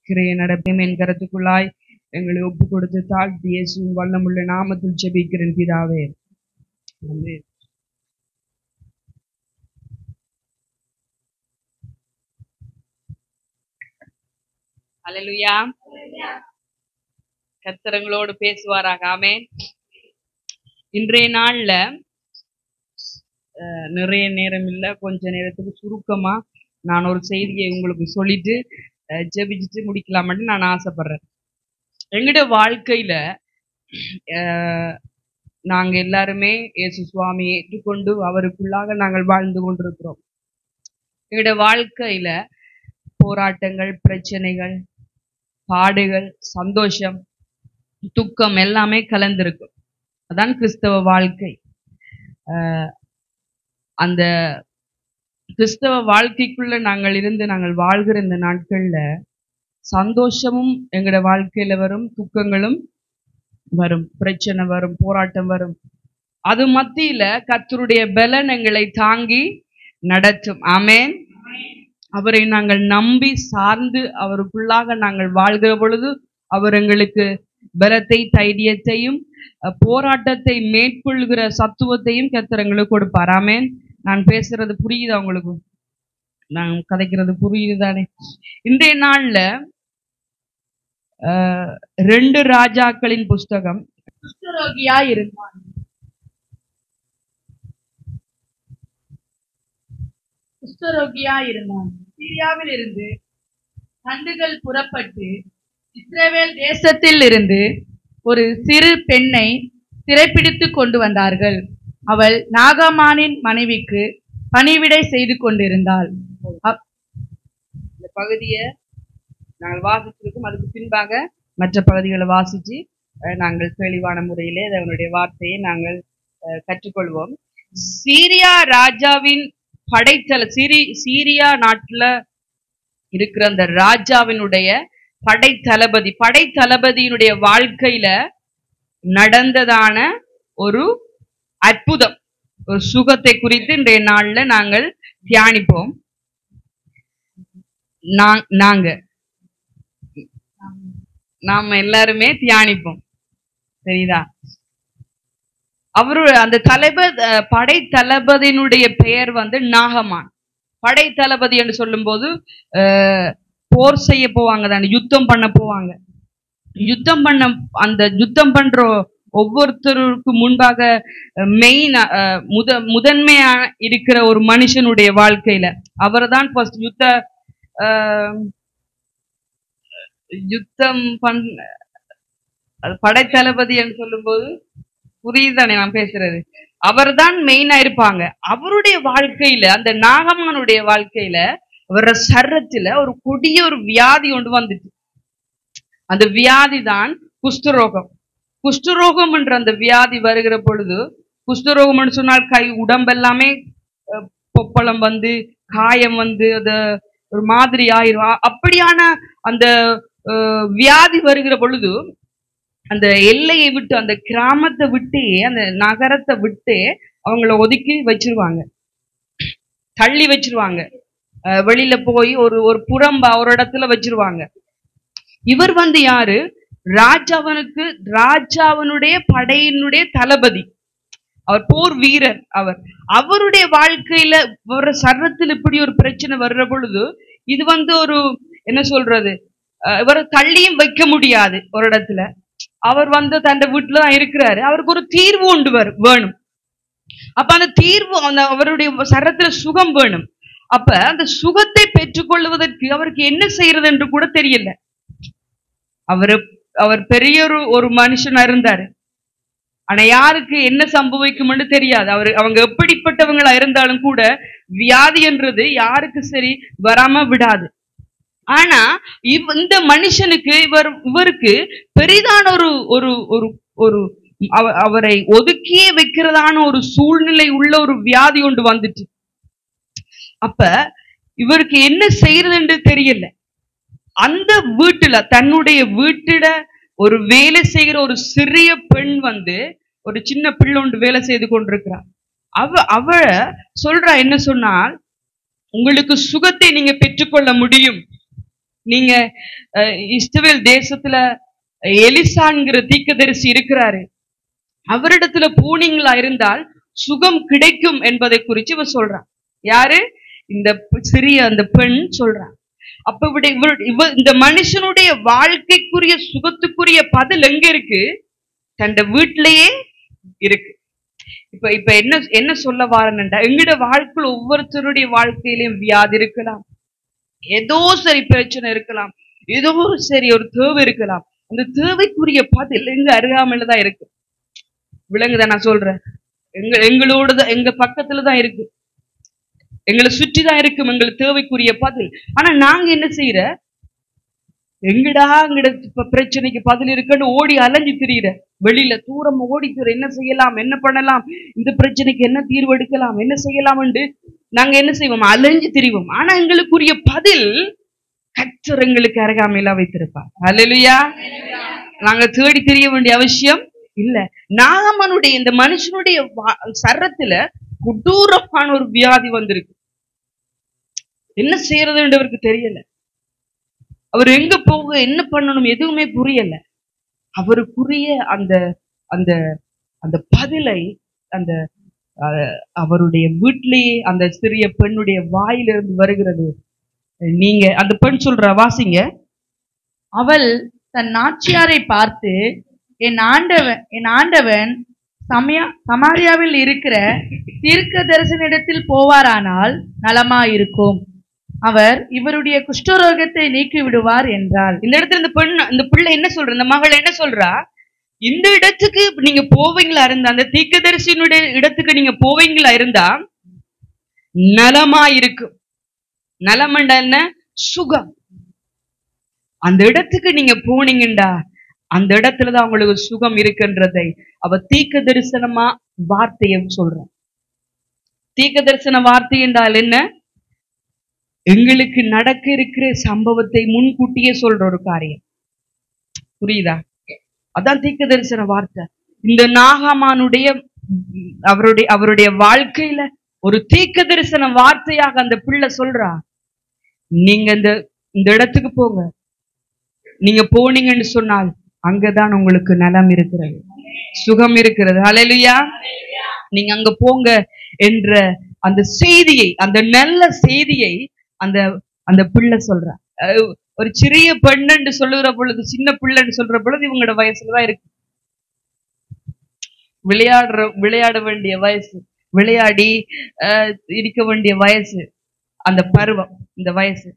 கிரையை நடப்பேன். என் கரத்துக்குள்ளாய் எங்களை ஒப்பு கொடுத்து தாழ்த்தி இயேசுவின் வல்லமுள்ள நாமத்தில் ஜெபிக்கிறேன் பிதாவே. ஆமென். ஹல்லேலூயா. கர்த்தர் எங்களோடு பேசுவாராக. ஆமென். இன்றைய நாள்ல நிறைய நேரம் இல்லை, கொஞ்ச நேரத்துக்கு சுருக்கமா நான் ஒரு செய்தியை உங்களுக்கு சொல்லிட்டு ஜெபிச்சுட்டு முடிக்கலாம்னு நான் ஆசைப்படுறேன். எங்கட வாழ்க்கையில நாங்க எல்லாருமே இயேசு சுவாமியை ஏற்றுக்கொண்டு அவருக்குள்ளாக நாங்கள் வாழ்ந்து கொண்டிருக்கிறோம். எங்கட வாழ்க்கையில போராட்டங்கள், பிரச்சனைகள், பாடுகள், சந்தோஷம், துக்கம் எல்லாமே கலந்திருக்கும். அதான் கிறிஸ்தவ வாழ்க்கை. அந்த கிறிஸ்தவ வாழ்க்கைக்குள்ள நாங்கள் இருந்து நாங்கள் வாழ்கிற இந்த நாட்கள்ல சந்தோஷமும் எங்கட வாழ்க்கையில வரும், துக்கங்களும் வரும், பிரச்சனை வரும், போராட்டம் வரும். அது மத்தியில கர்த்தருடைய பலன் எங்களை தாங்கி நடத்தும். ஆமென். அவரை நாங்கள் நம்பி சார்ந்து அவருக்குள்ளாக நாங்கள் வாழ்கிற பொழுது அவர் எங்களுக்கு பலத்தை, தைரியத்தையும், போராட்டத்தை மேற்கொள்கிற சத்துவத்தையும் கர்த்தர் எங்களுக்கு கொடுப்பார். ஆமென். நான் பேசுறது புரியுதா உங்களுக்கு? நான் கதைக்கிறது புரியுது தானே? இன்றைய நாள்ல 2 ராஜாக்களின் புஸ்தகம். குஷ்டரோகியா இருந்தான். சீரியாவில் இருந்து தண்டுகள் புறப்பட்டு இஸ்ரவேல் தேசத்தில் இருந்து ஒரு சிறு பெண்ணை சிறைப்பிடித்து கொண்டு வந்தார்கள். அவள் நாகமானின் மனைவிக்கு பணிவிடை செய்து கொண்டிருந்தாள். இந்த பகுதியை நாங்கள் வாசிச்சிருக்கோம். அதுக்கு பின்பாக மற்ற பகுதிகளை வாசிச்சு நாங்கள் தெளிவான முறையிலே அவனுடைய வார்த்தையை நாங்கள் கற்றுக்கொள்வோம். சீரியா ராஜாவின் சீரியா நாட்டுல இருக்கிற அந்த ராஜாவினுடைய படைத்தளபதியினுடைய வாழ்க்கையில நடந்ததான ஒரு அற்புதம், ஒரு சுகத்தை குறித்து இன்றைய நாள்ல நாங்கள் தியானிப்போம். நாம எல்லாருமே தியானிப்போம். சரிதா? அந்த படைத்தளபதியினுடைய பெயர் நாகமான். படைத்தளபதி என்று சொல்லும் போது போர் செய்ய போவாங்க தானே, யுத்தம் பண்ண போவாங்க. யுத்தம் பண்ற ஒவ்வொருத்தருக்கு முன்பாக முதன்மையா இருக்கிற ஒரு மனுஷனுடைய வாழ்க்கையில அவர்தான் ஃபர்ஸ்ட் யுத்தம் படைத்தளபதி என்று சொல்லும் போது புரியுதானே நான் பேசுறது? அவர்தான் மெயினா இருப்பாங்க. அவருடைய வாழ்க்கையில, அந்த நாகமானுடைய வாழ்க்கையில, அவர சரத்துல ஒரு கொடிய ஒரு வியாதி ஒன்று வந்துச்சு. அந்த வியாதி தான் குஷ்டரோகம். குஷ்டரோகம் என்ற அந்த வியாதி வருகிற பொழுது, குஷ்டரோகம் சொன்னால் கை உடம்பெல்லாமே பொப்பளம் காயம் அது ஒரு மாதிரி ஆயிரும். அப்படியான அந்த வியாதி வருகிற பொழுது அந்த எல்லையை விட்டு, அந்த கிராமத்தை விட்டு, அந்த நகரத்தை விட்டு அவங்கள ஒதுக்கி வச்சிருவாங்க, தள்ளி வச்சிருவாங்க. வெளியில போய் ஒரு புறம்பா ஒரு இடத்துல வச்சிருவாங்க. இவர் யாரு? ராஜாவனுடைய படையினுடைய தளபதி. அவர் போர் வீரர். அவருடைய வாழ்க்கையில ஒரு சர்வத்தில் இப்படி ஒரு பிரச்சனை வர்ற பொழுது இது ஒரு என்ன சொல்றது, இவரை தள்ளியும் வைக்க முடியாது ஒரு இடத்துல. அவர் தன் வீட்டுலதான் இருக்கிறாரு. அவருக்கு ஒரு தீர்வு ஒன்று வேணும். அப்ப அந்த தீர்வு, அவருடைய சரத்துல சுகம் வேணும். அப்ப அந்த சுகத்தை பெற்றுக்கொள்வதற்கு அவருக்கு என்ன செய்யறது என்று கூட தெரியல. அவர் பெரிய ஒரு மனுஷனா இருந்தாரு. ஆனா யாருக்கு என்ன சம்பவிக்கும்னு தெரியாது. அவங்க எப்படிப்பட்டவங்களா இருந்தாலும் கூட வியாதி என்றது யாருக்கு சரி வராம விடாது. ஆனா இந்த மனுஷனுக்கு இவருக்கு பெரிதான ஒரு அவரை ஒதுக்கியே வைக்கிறதான ஒரு சூழ்நிலை உள்ள ஒரு வியாதி ஒன்று வந்துட்டு. அப்ப இவருக்கு என்ன செய்யறது என்று தெரியல. அந்த வீட்டுல, தன்னுடைய வீட்டுல ஒரு வேலை செய்கிற ஒரு சிறிய பெண் ஒரு சின்ன பிள்ளை ஒன்று வேலை செய்து கொண்டிருக்கிறார். அவ சொல்றா, என்ன சொன்னால், உங்களுக்கு சுகத்தை நீங்க பெற்றுக்கொள்ள முடியும். நீங்க இஸ்ரவேல் தேசத்துல எலிசாங்கிற தீர்க்கதரிசி இருக்கிறாரு, அவரிடத்துல போனீங்களா இருந்தால் சுகம் கிடைக்கும் என்பதை குறித்து இவ சொல்றான். யாரு? இந்த சிறிய அந்த பெண் சொல்றான். அப்ப இந்த மனுஷனுடைய வாழ்க்கைக்குரிய சுகத்துக்குரிய பதில் எங்க இருக்கு? தன் வீட்டிலேயே இருக்கு. இப்ப இப்ப என்ன சொல்ல வாரேன்டா, எங்கட வாழ்க்கையில் ஒவ்வொருத்தருடைய வாழ்க்கையிலும் வியாதி இருக்கலாம், ஏதோ சரி பிரச்சனை இருக்கலாம், ஏதோ ஒரு சரி ஒரு தேவை இருக்கலாம். அந்த தேவைக்குரிய பதில் எங்க அருகாமையில தான் இருக்கு. விளங்குதான் நான் சொல்றேன்? எங்களோட தான், எங்க பக்கத்துல தான் இருக்கு, எங்களை சுற்றி தான் இருக்கும் எங்களுக்கு தேவைக்குரிய பதில். ஆனா நாங்க என்ன செய்யற, எங்கடா பிரச்சனைக்கு பதில் இருக்குன்னு ஓடி அலைஞ்சு திரியிற, வெளியில தூரம் ஓடி திரிற, என்ன செய்யலாம், என்ன பண்ணலாம், இந்த பிரச்சனைக்கு என்ன தீர்வு எடுக்கலாம், என்ன செய்யலாம் என்று நாங்க என்ன செய்வோம், அலைஞ்சு திரிவோம். ஆனா எங்களுக்குரிய பதில் கர்த்தர் எங்களுக்கு அருகாமையில வைத்திருப்பார். அல்லேலூயா. நாங்க தேடி தெரிய வேண்டிய அவசியம் இல்ல. நாகமனுடைய இந்த மனுஷனுடைய சரத்துல கொடூரமான ஒரு வியாதி வந்திருக்கு. என்ன செய்யறதுன்றவருக்கு தெரியல. அவர் எங்க போக, என்ன பண்ணணும், எதுவுமே புரியல. அவருக்குரிய அந்த அந்த அந்த பதிலை அந்த அவருடைய வீட்டிலேயே அந்த சிறிய பெண்ணுடைய வாயிலிருந்து வருகிறது. நீங்க அந்த பெண் சொல்ற, வாசிங்க. அவள் தன் நாச்சியாரை பார்த்து, என் ஆண்டவன் சமாரியாவில் இருக்கிற தீர்க்கதரிசனிடத்தில் போவாரானால் நலமாயிருக்கும், அவர் இவருடைய குஷ்டரோகத்தை நீக்கி விடுவார் என்றாள். இந்த இடத்துல இந்த பிள்ளை என்ன சொல்ற, இந்த மகள் என்ன சொல்றா, இந்த இடத்துக்கு நீங்க போவீங்களா இருந்தா, அந்த தீர்க்கதரிசியினுடைய இடத்துக்கு நீங்க போவீங்களா இருந்தா நலமா இருக்கும். நலமண்டா என்ன, சுகம். அந்த இடத்துக்கு நீங்க போனீங்கண்டா அந்த இடத்துலதான் உங்களுக்கு சுகம் இருக்குன்றதை அவ தீர்க்க தரிசனமா வார்த்தையை சொல்ற. தீர்க்க தரிசன வார்த்தை என்றால் என்ன, எங்களுக்கு நடக்க இருக்கிற சம்பவத்தை முன்கூட்டியே சொல்ற ஒரு காரியம். புரியுதா? அதான் தீர்க்க தரிசன வார்த்தை. இந்த நாகமானுடைய அவருடைய வாழ்க்கையில ஒரு தீர்க்க தரிசன வார்த்தையாக அந்த பிள்ளை சொல்றா, நீங்க இந்த இடத்துக்கு போங்க, நீங்க போனீங்கன்னு சொன்னால் அங்கதான் உங்களுக்கு நலம் இருக்கிறது, சுகம் இருக்கிறது. ஹல்லேலூயா. நீங்க அங்க போங்க என்ற அந்த செய்தியை, அந்த நல்ல செய்தியை அந்த அந்த பிள்ளை சொல்றா. ஒரு சிறிய பெண்ணு சொல்லுகிற பொழுது, சின்ன பிள்ளைன்னு சொல்ற பொழுது இவங்களோட வயசுலதான் இருக்கு, விளையாட வேண்டிய வயசு, விளையாடி இருக்க வேண்டிய வயசு, அந்த பருவம், இந்த வயசு.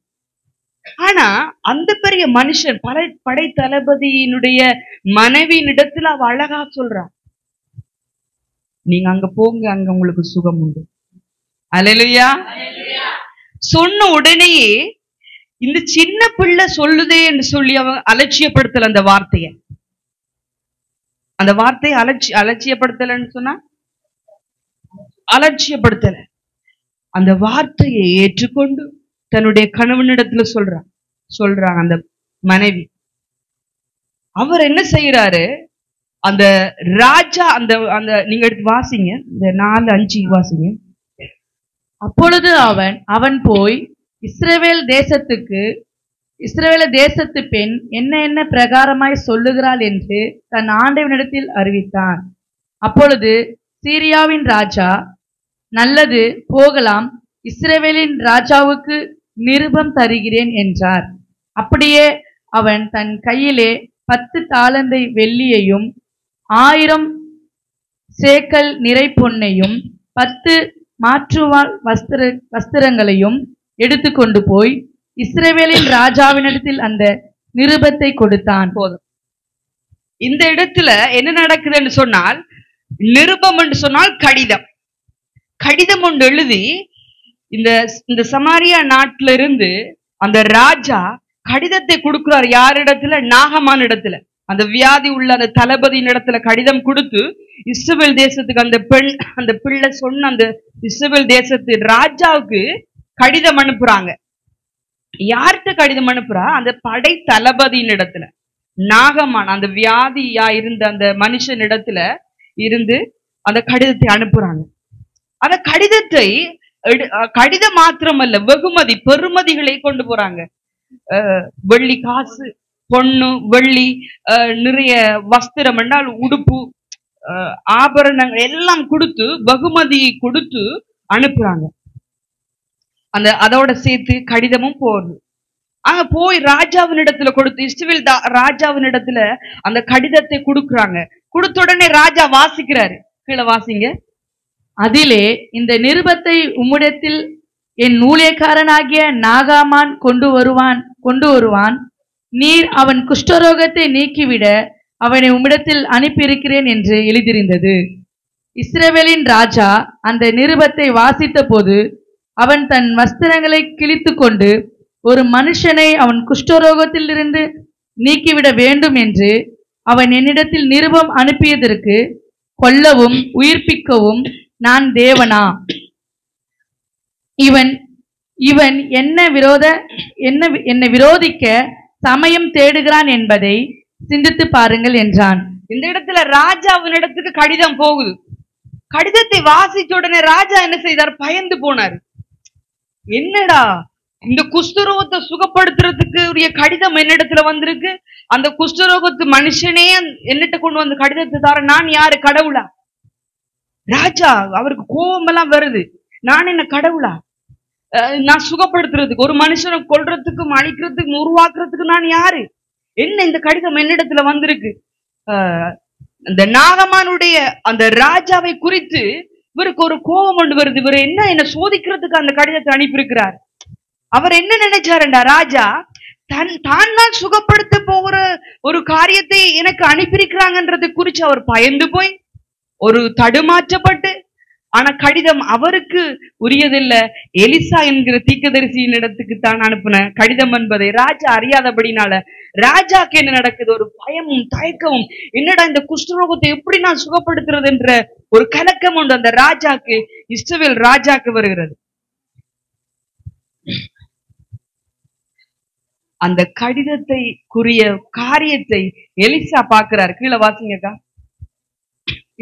ஆனா அந்த பெரிய மனுஷன் படை தளபதியினுடைய மனைவியின் இடத்துல அவ அழகா சொல்றா, நீங்க அங்க போங்க, அங்க உங்களுக்கு சுகம் உண்டு. அல்லேலூயா. சொன்ன உடனேயே இந்த சின்ன பிள்ளை சொல்லுதே என்று சொல்லி அவ அலட்சியப்படுத்தல. அந்த வார்த்தையை அலட்சியப்படுத்தலன்னு சொன்னா, அலட்சியப்படுத்தல. அந்த வார்த்தையை ஏற்றுக்கொண்டு தன்னுடைய கணவனிடத்துல சொல்றாங்க அந்த மனைவி. அவர் என்ன செய்யறாரு, அந்த ராஜா அந்த அந்த நீங்க எடுத்து வாசிங்க, இந்த 4:5 வாசிங்க. அப்பொழுது அவன் போய் இஸ்ரவேல் தேசத்து பெண் என்ன பிரகாரமாய் சொல்லுகிறாள் என்று தன் ஆண்டவனிடத்தில் அறிவித்தான். அப்பொழுது சீரியாவின் ராஜா, நல்லது, போகலாம், இஸ்ரவேலின் ராஜாவுக்கு நிருபம் தருகிறேன் என்றார். அப்படியே அவன் தன் கையிலே 10 தாலந்தை வெள்ளியையும் 1000 சேக்கல் நிறை பொன்னையும் 10 மாற்றுவாள் வஸ்திரங்களையும் எடுத்துக்கொண்டு போய் இஸ்ரவேலின் ராஜாவினிடத்தில் அந்த நிருபத்தை கொடுத்தான். போதும். இந்த இடத்துல என்ன நடக்குது என்று சொன்னால், நிருபம் என்று சொன்னால் கடிதம் ஒன்று எழுதி இந்த சமாரியா நாட்டில இருந்து அந்த ராஜா கடிதத்தை கொடுக்கிறார். யாரிடத்துல? நாகமான் இடத்துல. அந்த வியாதி உள்ள அந்த தளபதியின் இடத்துல கடிதம் கொடுத்து இஸ்ரவேல் தேசத்துக்கு அந்த பிள்ளை சொன்ன அந்த இஸ்ரவேல் தேசத்து ராஜாவுக்கு கடிதம் அனுப்புறாங்க. யார்கிட்ட கடிதம் அனுப்புறா? அந்த படை தளபதியின் இடத்துல. நாகமான் அந்த வியாதியா இருந்த அந்த மனுஷன் இடத்துல இருந்து அந்த கடிதத்தை அனுப்புறாங்க. அந்த கடிதம் மாத்திரமல்ல, வெகுமதி, பெருமதிகளை கொண்டு போறாங்க. வெள்ளி காசு, பொண்ணு, வெள்ளி, நிறைய வஸ்திரம் என்றால் உடுப்பு, ஆபரணங்கள் எல்லாம் கொடுத்து, வெகுமதி கொடுத்து அனுப்புறாங்க. அதோட சேர்த்து கடிதமும் போகுது. அங்க போய் ராஜாவின் இடத்துல கொடுத்து, இஸ்ரவேல் ராஜாவின் இடத்துல அந்த கடிதத்தை கொடுக்குறாங்க. கொடுத்த உடனே ராஜா வாசிக்கிறாரு. கீழே வாசிங்க. அதிலே இந்த நிருபத்தை உம்மிடத்தில் என் ஊழியக்காரனாகிய நாகாமான் கொண்டு வருவான். நீர் அவன் குஷ்டரோகத்தை நீக்கிவிட அவனை உம்மிடத்தில் அனுப்பியிருக்கிறேன் என்று எழுதியிருந்தது. இஸ்ரவேலின் ராஜா அந்த நிருபத்தை வாசித்த போது அவன் தன் வஸ்திரங்களை கிழித்து கொண்டு ஒரு மனுஷனை அவன் குஷ்டரோகத்திலிருந்து நீக்கிவிட வேண்டும் என்று அவன் என்னிடத்தில் நிருபம் அனுப்பியதற்கு கொல்லவும் உயிர்ப்பிக்கவும் நான் தேவனா? இவன் என்னை விரோதிக்க சமயம் தேடுகிறான் என்பதை சிந்தித்து பாருங்கள் என்றான். இந்த இடத்துல ராஜா அவனிடத்துக்கு கடிதம் போகுது. கடிதத்தை வாசிச்ச உடனே ராஜா என்ன செய்தார்? பயந்து போனார். என்னடா இந்த குஷ்டரோகத்தை சுகப்படுத்துறதுக்கு உரிய கடிதம் என்னிடத்துல வந்திருக்கு, அந்த குஷ்டரோகத்து மனுஷனே என்னிட்ட கொண்டு வந்து கடிதத்தை தார, நான் யாரு, கடவுளா? ராஜா அவருக்கு கோபம் எல்லாம் வருது. நான் என்ன கடவுளா? நான் சுகப்படுத்துறதுக்கு, ஒரு மனுஷனை கொல்றதுக்கும் அழிக்கிறதுக்கும் உருவாக்குறதுக்கு நான் யாரு? என்ன இந்த கடிதம் என்னிடத்துல வந்திருக்கு? அந்த நாகமானுடைய அந்த ராஜாவை குறித்து இவருக்கு ஒரு கோபம் கொண்டு வருது. இவர் என்ன சோதிக்கிறதுக்கு அந்த கடிதத்தை அனுப்பியிருக்கிறார். அவர் என்ன நினைச்சாருண்டா, ராஜா தான் சுகப்படுத்த போகிற ஒரு காரியத்தை எனக்கு அனுப்பியிருக்கிறாங்கன்றது குறிச்சு அவர் பயந்து போய் ஒரு தடுமாற்றப்பட்டு, ஆனா கடிதம் அவருக்கு உரியதில்லை, எலிசா என்கிற தீர்க்கதரிசியின் இடத்துக்கு தான் அனுப்பின கடிதம் என்பதை ராஜா அறியாதபடினால ராஜாக்கு என்ன நடக்குது? ஒரு பயமும் தயக்கமும். என்னடா இந்த குஷ்டரோகத்தை எப்படி நான் சுகப்படுத்துறது என்ற ஒரு கலக்கம் உண்டு அந்த ராஜாக்கு, இஸ்ரவேல் ராஜாக்கு வருகிறது. அந்த கடிதத்தை குறிய காரியத்தை எலிசா பார்க்கிறார். கீழே வாசிங்கக்கா.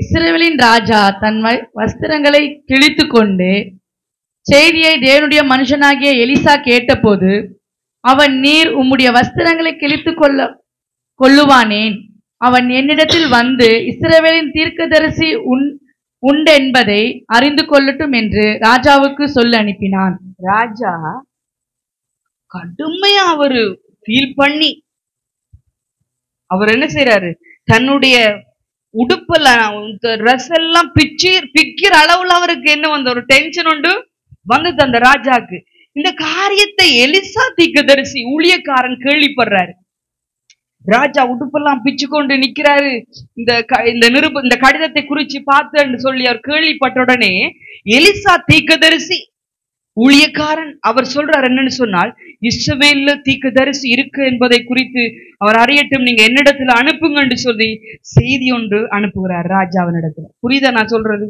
இஸ்ரவேலின் ராஜா தன் வஸ்திரங்களை கிழித்து கொண்டு செய்தியை தேவனுடைய மனுஷனாகிய எலிசா கேட்டபோது அவன், நீர் உம்முடைய வஸ்திரங்களை கிழித்து கொள்ளுவானேன்? அவன் என்னிடத்தில் வந்து இஸ்ரவேலின் தீர்க்கதரிசி உண்டென்பதை அறிந்து கொள்ளட்டும் என்று ராஜாவுக்கு சொல்ல அனுப்பினான். ராஜா கடுமையா அவரு ஃபீல் பண்ணி அவர் என்ன செய்யறாரு? தன்னுடைய உடுப்பெல்லாம் ட்ரெஸ் எல்லாம் பிக்கிற அளவுல அவருக்கு என்ன வந்து ஒரு டென்ஷன் உண்டு வந்தது அந்த ராஜாக்கு. இந்த காரியத்தை எலிசா தீர்க்கதரிசி ஊழியக்காரன் கேள்விப்படுறாரு. ராஜா உடுப்பெல்லாம் பிச்சு கொண்டு நிக்கிறாரு. இந்த கடிதத்தை குறிச்சு பார்த்தேன்னு சொல்லி அவர் கேள்விப்பட்ட உடனே எலிசா தீர்க்கதரிசி ஊழியக்காரன் அவர் சொல்றார் என்னன்னு சொன்னால், இஸ்ரவேல்ல தீர்க்கதரிசி இருக்கு என்பதை குறித்து அவர் அறியட்டும், நீங்க என்னிடத்துல அனுப்புங்கன்னு சொல்லி செய்தி ஒன்று அனுப்புகிறார் ராஜாவினிடத்துல. புரியுதா நான் சொல்றது?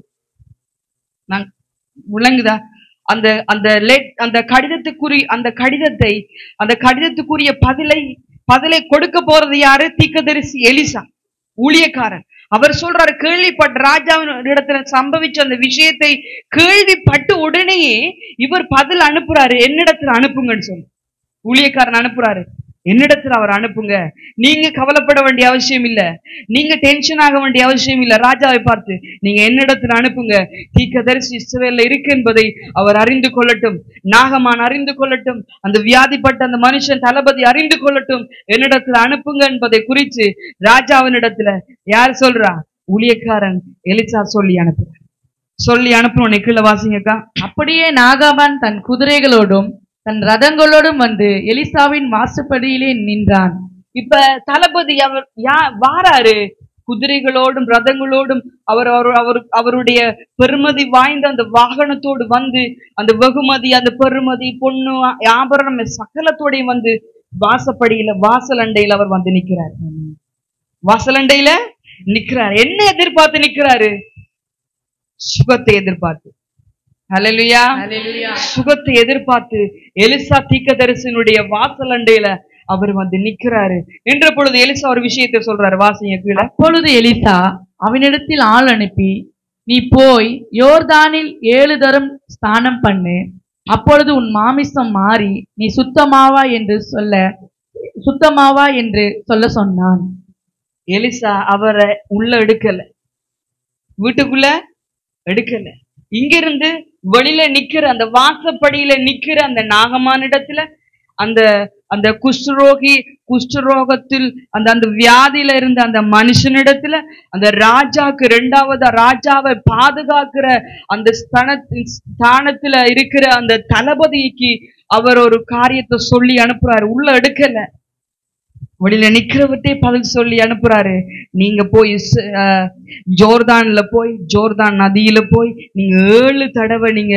நான் விளங்குதா? அந்த கடிதத்துக்குரிய பதிலை கொடுக்க போறது யாரு? தீர்க்கதரிசி எலிசா ஊழியக்காரன். அவர் சொல்றாரு, கேள்விப்பட்ட ராஜாவின் இடத்துல சம்பவிச்ச அந்த விஷயத்தை கேள்விப்பட்டு உடனேயே இவர் பதில் அனுப்புறாரு, என்னிடத்துல அனுப்புங்கன்னு சொல்லி. ஊழியக்காரன் அனுப்புறாரு, என்னிடத்துல அவர் அனுப்புங்க, நீங்க கவலைப்பட வேண்டிய அவசியம் இல்ல, நீங்க டென்ஷன் ஆக வேண்டிய அவசியம் இல்ல. ராஜாவை பார்த்து நீங்க என்னிடத்துல அனுப்புங்க, தீர்க்கதரிசி இஸ்ரவேல்ல இருக்கு என்பதை அவர் அறிந்து கொள்ளட்டும், நாகமான் அறிந்து கொள்ளட்டும், அந்த வியாதிப்பட்ட அந்த மனுஷன் தளபதி அறிந்து கொள்ளட்டும், என்னிடத்துல அனுப்புங்க என்பதை குறித்து ராஜாவினிடத்துல யார் சொல்றா? ஊழியக்காரன் எலிசா சொல்லி அனுப்புறோம். கீழே வாசிங்கக்கா. அப்படியே நாகாமான் தன் குதிரைகளோடும் தன் ரதங்களோடும் வந்து எலிசாவின் வாசற்படியிலே நின்றான். இப்ப தளபதி அவர் வாராரு குதிரைகளோடும் ரதங்களோடும், அவருடைய பெருமதி வாய்ந்த அந்த வாகனத்தோடு வந்து அந்த வெகுமதி, அந்த பெருமதி, பொண்ணு, ஆபரணம் சகலத்தோடையும் வந்து வாசலண்டையில அவர் வந்து நிக்கிறார். வாசலண்டையில நிக்கிறார். என்ன எதிர்பார்த்து நிக்கிறாரு? சுகத்தை எதிர்பார்த்து. ஹல்லேலூயா. சுகத்தை எதிர்பார்த்து எலிசா தீர்க்கதரிசியினுடைய வாசலண்டையில அவர் வந்து நிக்கிறாரு. என்ற பொழுது எலிசா ஒரு விஷயத்தை சொல்றாரு, வாசிங்க கீழே. அப்பொழுது எலிசா அவனிடத்தில் ஆள் அனுப்பி, நீ போய் யோர்தானில் 7 தரம் ஸ்நானம் பண்ணு, அப்பொழுது உன் மாமிசம் மாறி நீ சுத்தமாவா என்று சொல்ல சொன்னான். எலிசா அவரை உள்ள எடுக்கல, வீட்டுக்குள்ள எடுக்கல. இங்கிருந்து வெளியில நிக்கிற அந்த வாசப்படியில நிக்கிற அந்த நாகமானிடத்துல அந்த அந்த குஷ்டரோகத்தில் அந்த அந்த வியாதியில இருந்த அந்த மனுஷனிடத்துல அந்த ராஜாக்கு ராஜாவை பாதுகாக்கிற அந்த ஸ்தானத்துல இருக்கிற அந்த தளபதிக்கு அவர் ஒரு காரியத்தை சொல்லி அனுப்புறாரு. உள்ள எடுக்கல, வெளியில நிக்கிறவர்கிட்டே பதில் சொல்லி அனுப்புறாரு. நீங்க போய் ஜோர்தான்ல போய் ஜோர்தான் நதியில போய் நீங்க 7 தடவை நீங்க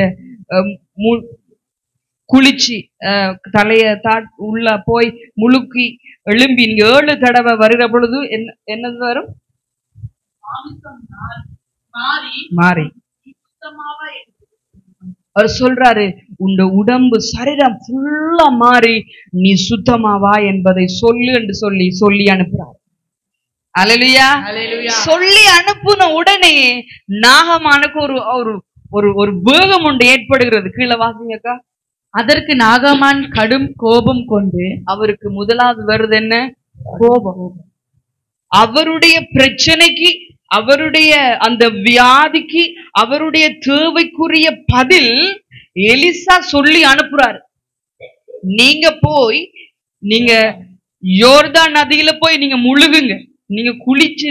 குளிச்சு தலைய உள்ள போய் முழுக்கி எழும்பி நீங்க 7 தடவை வருகிற பொழுது என்னது வரும்? மாறி. அவர் சொல்றாரு, உண்ட உடம்பு சரீரம் ஃபுல்லா மாறி நீ சுத்தமாவா என்பதை சொல்லு என்று சொல்லி அனுப்புறாரு. அல்லேலூயா. சொல்லி அனுப்புன உடனே நாகமானுக்கு ஒரு வேகம் ஒன்று ஏற்படுகிறது. கீழே வாசிங்கக்கா. அதற்கு நாகமான் கடும் கோபம் கொண்டு, அவருக்கு முதலாவது வருது என்ன? கோபம். அவருடைய பிரச்சனைக்கு, அவருடைய அந்த வியாதிக்கு, அவருடைய தேவைக்குரிய பதில் எலிசா சொல்லி அனுப்புறாரு. நீங்க போய் நீங்க யோர்தான் நதியில போய் நீங்க முழுகுங்க, நீங்க குளிச்சு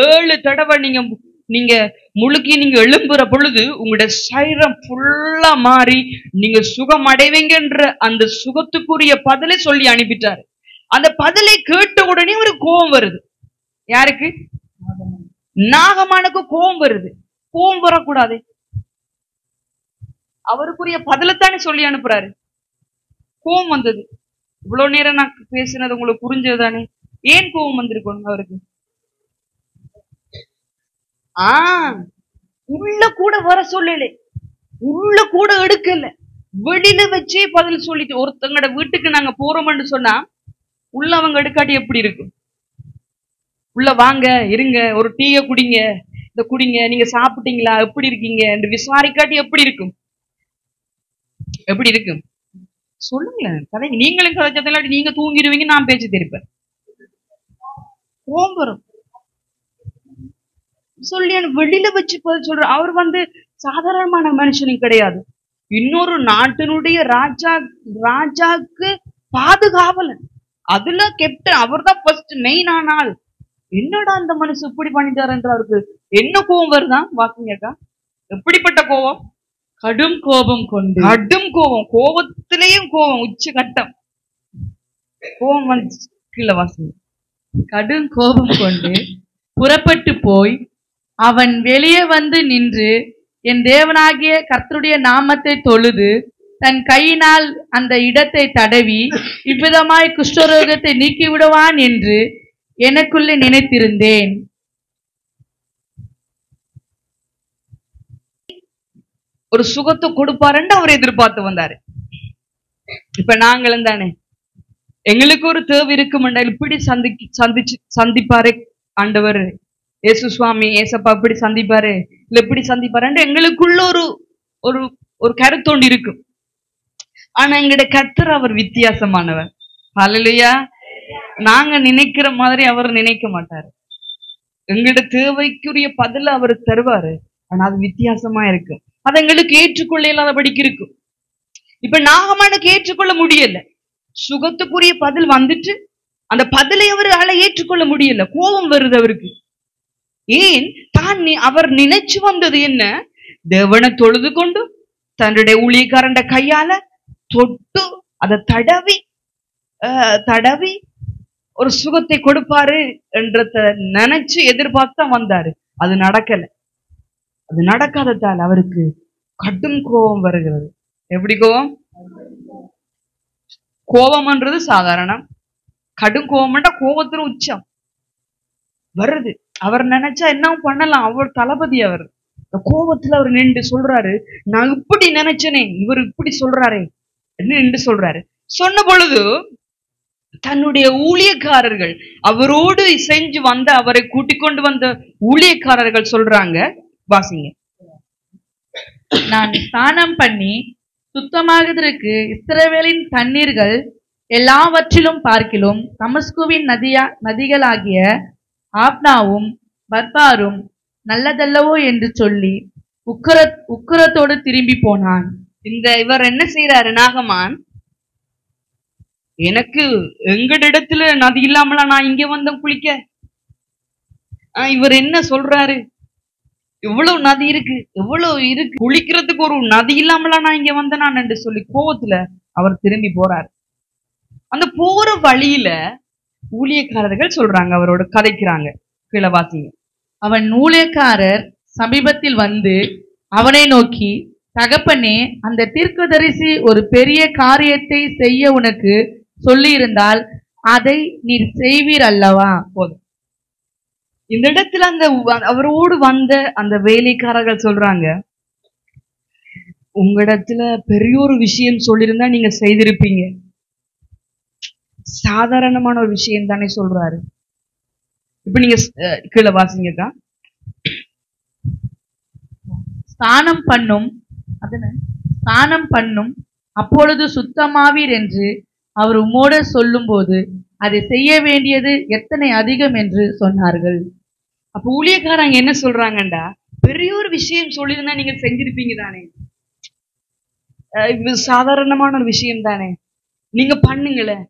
7 தடவை நீங்க முழுக்கி நீங்க எழும்புற பொழுது உங்களுடைய சரீரம் ஃபுல்லா மாறி நீங்க சுகம் அடைவீங்கன்ற அந்த சுகத்துக்குரிய பதிலை சொல்லி அனுப்பிட்டாரு. அந்த பதிலை கேட்ட உடனே ஒரு கோபம் வருது. யாருக்கு? நாகமானுக்கு கோபம் வருது. கோபம் வரக்கூடாது, அவருக்குரிய பதிலைத்தானே சொல்லி அனுப்புறாரு. கோபம் வந்தது. இவ்வளவு நேரம் நான் பேசினது உங்களுக்கு புரிஞ்சதுதானே? ஏன் கோபம் வந்திருக்கணும் அவருக்கு? உள்ள கூட வர சொல்லல, உள்ள கூட எடுக்கல, வெளியில வச்சே பதில் சொல்லிட்டு. ஒருத்தங்கட வீட்டுக்கு நாங்க போறோம்னு சொன்னா உள்ள அவங்க எடுக்காட்டி எப்படி இருக்கும்? உள்ள வாங்க, இருங்க, ஒரு டீயை குடிங்க, இந்த குடிங்க, நீங்க சாப்பிட்டீங்களா, எப்படி இருக்கீங்க என்று விசாரிக்காட்டி எப்படி இருக்கும்? எப்படி இருக்கும் சொல்லுங்களேன். கதை நீங்களும் கதைச்சதில்லாட்டி நீங்க தூங்கிடுவீங்க, நான் பேச்சு தெரிப்பேன். கோபம் வரும். சொல்லி வெளியில வச்சு பதில் சொல்ற. அவர் சாதாரணமான மனுஷனும் கிடையாது. இன்னொரு நாட்டினுடைய ராஜாக்கு பாதுகாவலன், அதுல கேப்டன். அவர் தான் ஃபர்ஸ்ட் மெயின் ஆனாள். என்னடா அந்த மனுஷன் இப்படி பண்ணிட்டாரு என்று அவருக்கு என்ன கோபம் வருதான்? வாக்குங்கக்கா. எப்படிப்பட்ட கோபம்? கடும் கோபம் கொண்டு. கடும் கோபம், கோபத்திலேயும் கோபம், உச்ச கட்டம் கோபம் வந்து. கீழே வாசிங்க. கடும் கோபம் கொண்டு புறப்பட்டு போய் அவன் வெளியே வந்து நின்று என் தேவனாகிய கர்த்தருடைய நாமத்தை தொழுது தன் கையினால் அந்த இடத்தை தடவி இவ்விதமாய் குஷ்டரோகத்தை நீக்கிவிடுவான் என்று எனக்குள்ளே நினைத்திருந்தேன். ஒரு சுகத்தை கொடுப்பாருன்னு அவர் எதிர்பார்த்து வந்தாரு. இப்ப நாங்களும் தானே, எங்களுக்கு ஒரு தேவை இருக்குமெண்டா இப்படி சந்திப்பாரு ஆண்டவர் இயேசு சுவாமி, ஏசப்பா இப்படி சந்திப்பாரு, இல்ல இப்படி சந்திப்பாரு, எங்களுக்குள்ள ஒரு கருத்தோண்டு இருக்கும். ஆனா எங்களுடைய கர்த்தர் அவர் வித்தியாசமானவர். ஹல்லேலூயா. நாங்க நினைக்கிற மாதிரி அவர் நினைக்க மாட்டாரு. எங்களுடைய தேவைக்குரிய பதில அவர் தருவாரு, ஆனா அது வித்தியாசமா இருக்கும். அது எங்களுக்கு ஏற்றுக்கொள்ள இல்லாதபடிக்கு இருக்கும். இப்ப நாகமானுக்கு ஏற்றுக்கொள்ள முடியல. சுகத்துக்குரிய பதில் வந்துட்டு அந்த பதிலை அவரால ஏற்றுக்கொள்ள முடியல. கோபம் வருது அவருக்கு. ஏன்? அவர் நினைச்சு வந்தது என்ன? தேவனை தொழுது கொண்டு தன்னுடைய ஊழியக்காரண்ட கையால தொட்டு அதை தடவி ஒரு சுகத்தை கொடுப்பாரு என்றத நினைச்சு எதிர்பார்த்தா வந்தாரு. அது நடக்கல. அது நடக்காததால் அவருக்கு கடும் கோபம் வருகிறது. எப்படி கோபம்? கோபம்ன்றது சாதாரணம், கடும் கோபம்ன்றா கோபத்துல உச்சம் வருது. அவர் நினைச்சா என்னவும் பண்ணலாம், அவர் தளபதி. அவர் கோபத்துல அவர் நின்று சொல்றாரு, நான் இப்படி நினைச்சனே, இவர் இப்படி சொல்றாரே நின்று சொல்றாரு. சொன்ன பொழுது தன்னுடைய ஊழியக்காரர்கள், அவரோடு செஞ்சு வந்த, அவரை கூட்டிக் கொண்டு வந்த ஊழியக்காரர்கள் சொல்றாங்க, வாசிங்க. நான் ஸ்நானம் பண்ணி சுத்தமாகுவதற்கு இஸ்ரவேலின் தண்ணீர்கள் எல்லாவற்றிலும் பார்க்கிலும் தமஸ்குவின் நதிகளாகிய ஆப்னாவும் பர்பாரும் நல்லதல்லவோ என்று சொல்லி உக்கரத்தோடு திரும்பி போனான். இவர் என்ன செய்யறாரு? நாகமான் எனக்கு எங்கட இடத்துல நதி இல்லாமலா நான் இங்க வந்தேன் குளிக்க? இவர் என்ன சொல்றாரு? எவ்வளவு நதி இருக்கு, எவ்வளவு இருக்கு, குளிக்கிறதுக்கு ஒரு நதி இல்லாமலா நான் இங்க வந்தேன் என்று சொல்லி கோவத்துல அவர் திரும்பி போறாரு. அந்த போற வழியில ஊழியக்காரர்கள் சொல்றாங்க, அவரோட கதைக்கிறாங்க. கீழே வாசிங்க. அவன் ஊழியக்காரர் சமீபத்தில் வந்து அவனை நோக்கி, தகப்பனே, அந்த தீர்க்கதரிசி ஒரு பெரிய காரியத்தை செய்ய உனக்கு சொல்லியிருந்தால் அதை நீர் செய்வீர் அல்லவா? போதும். இந்த இடத்துல அந்த அவரோடு வந்த அந்த வேலைக்காரர்கள் சொல்றாங்க, உங்களிடத்துல பெரிய ஒரு விஷயம் சொல்லியிருந்தா நீங்க செய்திருப்பீங்க. சாதாரணமான ஒரு விஷயம் தானே சொல்றாரு. இப்ப நீங்க கீழே வாசிங்கக்கா. ஸ்நானம் பண்ணும் அப்பொழுது சுத்தமாவீர் என்று அவர் உம்மோடு சொல்லும்போது அதை செய்ய வேண்டியது எத்தனை அதிகம் என்று சொன்னார்கள். அப்ப ஊழியக்காரங்க என்ன சொல்றாங்கண்டா, பெரிய ஒரு விஷயம் சொல்லியிருந்தா நீங்க செஞ்சிருப்பீங்க தானே, இது சாதாரணமான ஒரு விஷயம் தானே, நீங்க பண்ணுங்களேன்,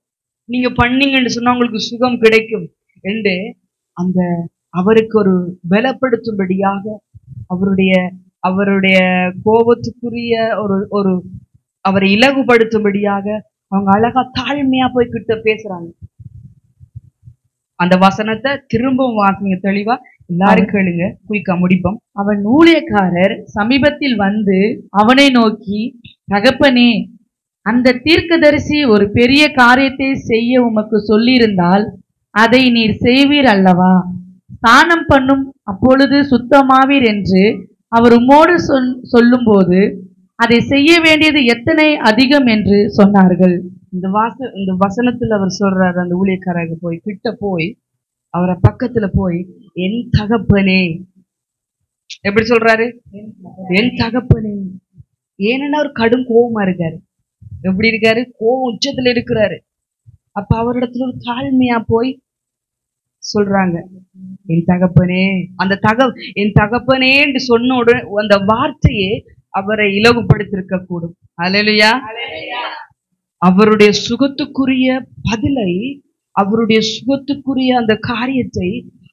நீங்க பண்ணீங்கன்னு சொன்னா உங்களுக்கு சுகம் கிடைக்கும் என்று அந்த அவருக்கு ஒரு பலப்படுத்தும்படியாக அவருடைய கோபத்துக்குரிய ஒரு அவரை இலகுபடுத்தும்படியாக அவங்க அழகா தாழ்மையா போய் கிட்ட பேசுறாங்க. அந்த வசனத்தை திரும்பவும் வாசிங்க தெளிவா, எல்லாரும் கேளுங்க, குயிக்கா முடிப்போம். அவன் ஊழியக்காரர் சமீபத்தில் வந்து அவனை நோக்கி, தகப்பனே, அந்த தீர்க்கதரிசி ஒரு பெரிய காரியத்தை செய்ய உமக்கு சொல்லியிருந்தால் அதை நீர் செய்வீர் அல்லவா? ஸ்நானம் பண்ணும் அப்பொழுது சுத்தமாவீர் என்று அவர் உம்மோடு சொல்லும்போது அதை செய்ய வேண்டியது எத்தனை அதிகம் என்று சொன்னார்கள். இந்த வசனத்துல அவர் சொல்றாரு, அந்த ஊழியக்காரங்க போய் கிட்ட போய் அவரை பக்கத்துல போய், என் தகப்பனே, எப்படி சொல்றாரு? என் தகப்பனே. ஏன்னா அவர் கடும் கோபமா இருக்காரு. எப்படி இருக்காரு? கோபம் உச்சத்துல இருக்கிறாரு. அப்ப அவரிடத்துல ஒரு தாழ்மையா போய் சொல்றாங்க, என் தகப்பனே. என் தகப்பனே என்று சொன்ன உடனே அந்த வார்த்தையே அவரை இலகுபடுத்திருக்க கூடும். அல்லேலூயா. அவருடைய சுகத்துக்குரிய பதிலை, அவருடைய சுகத்துக்குரிய அந்த காரியத்தை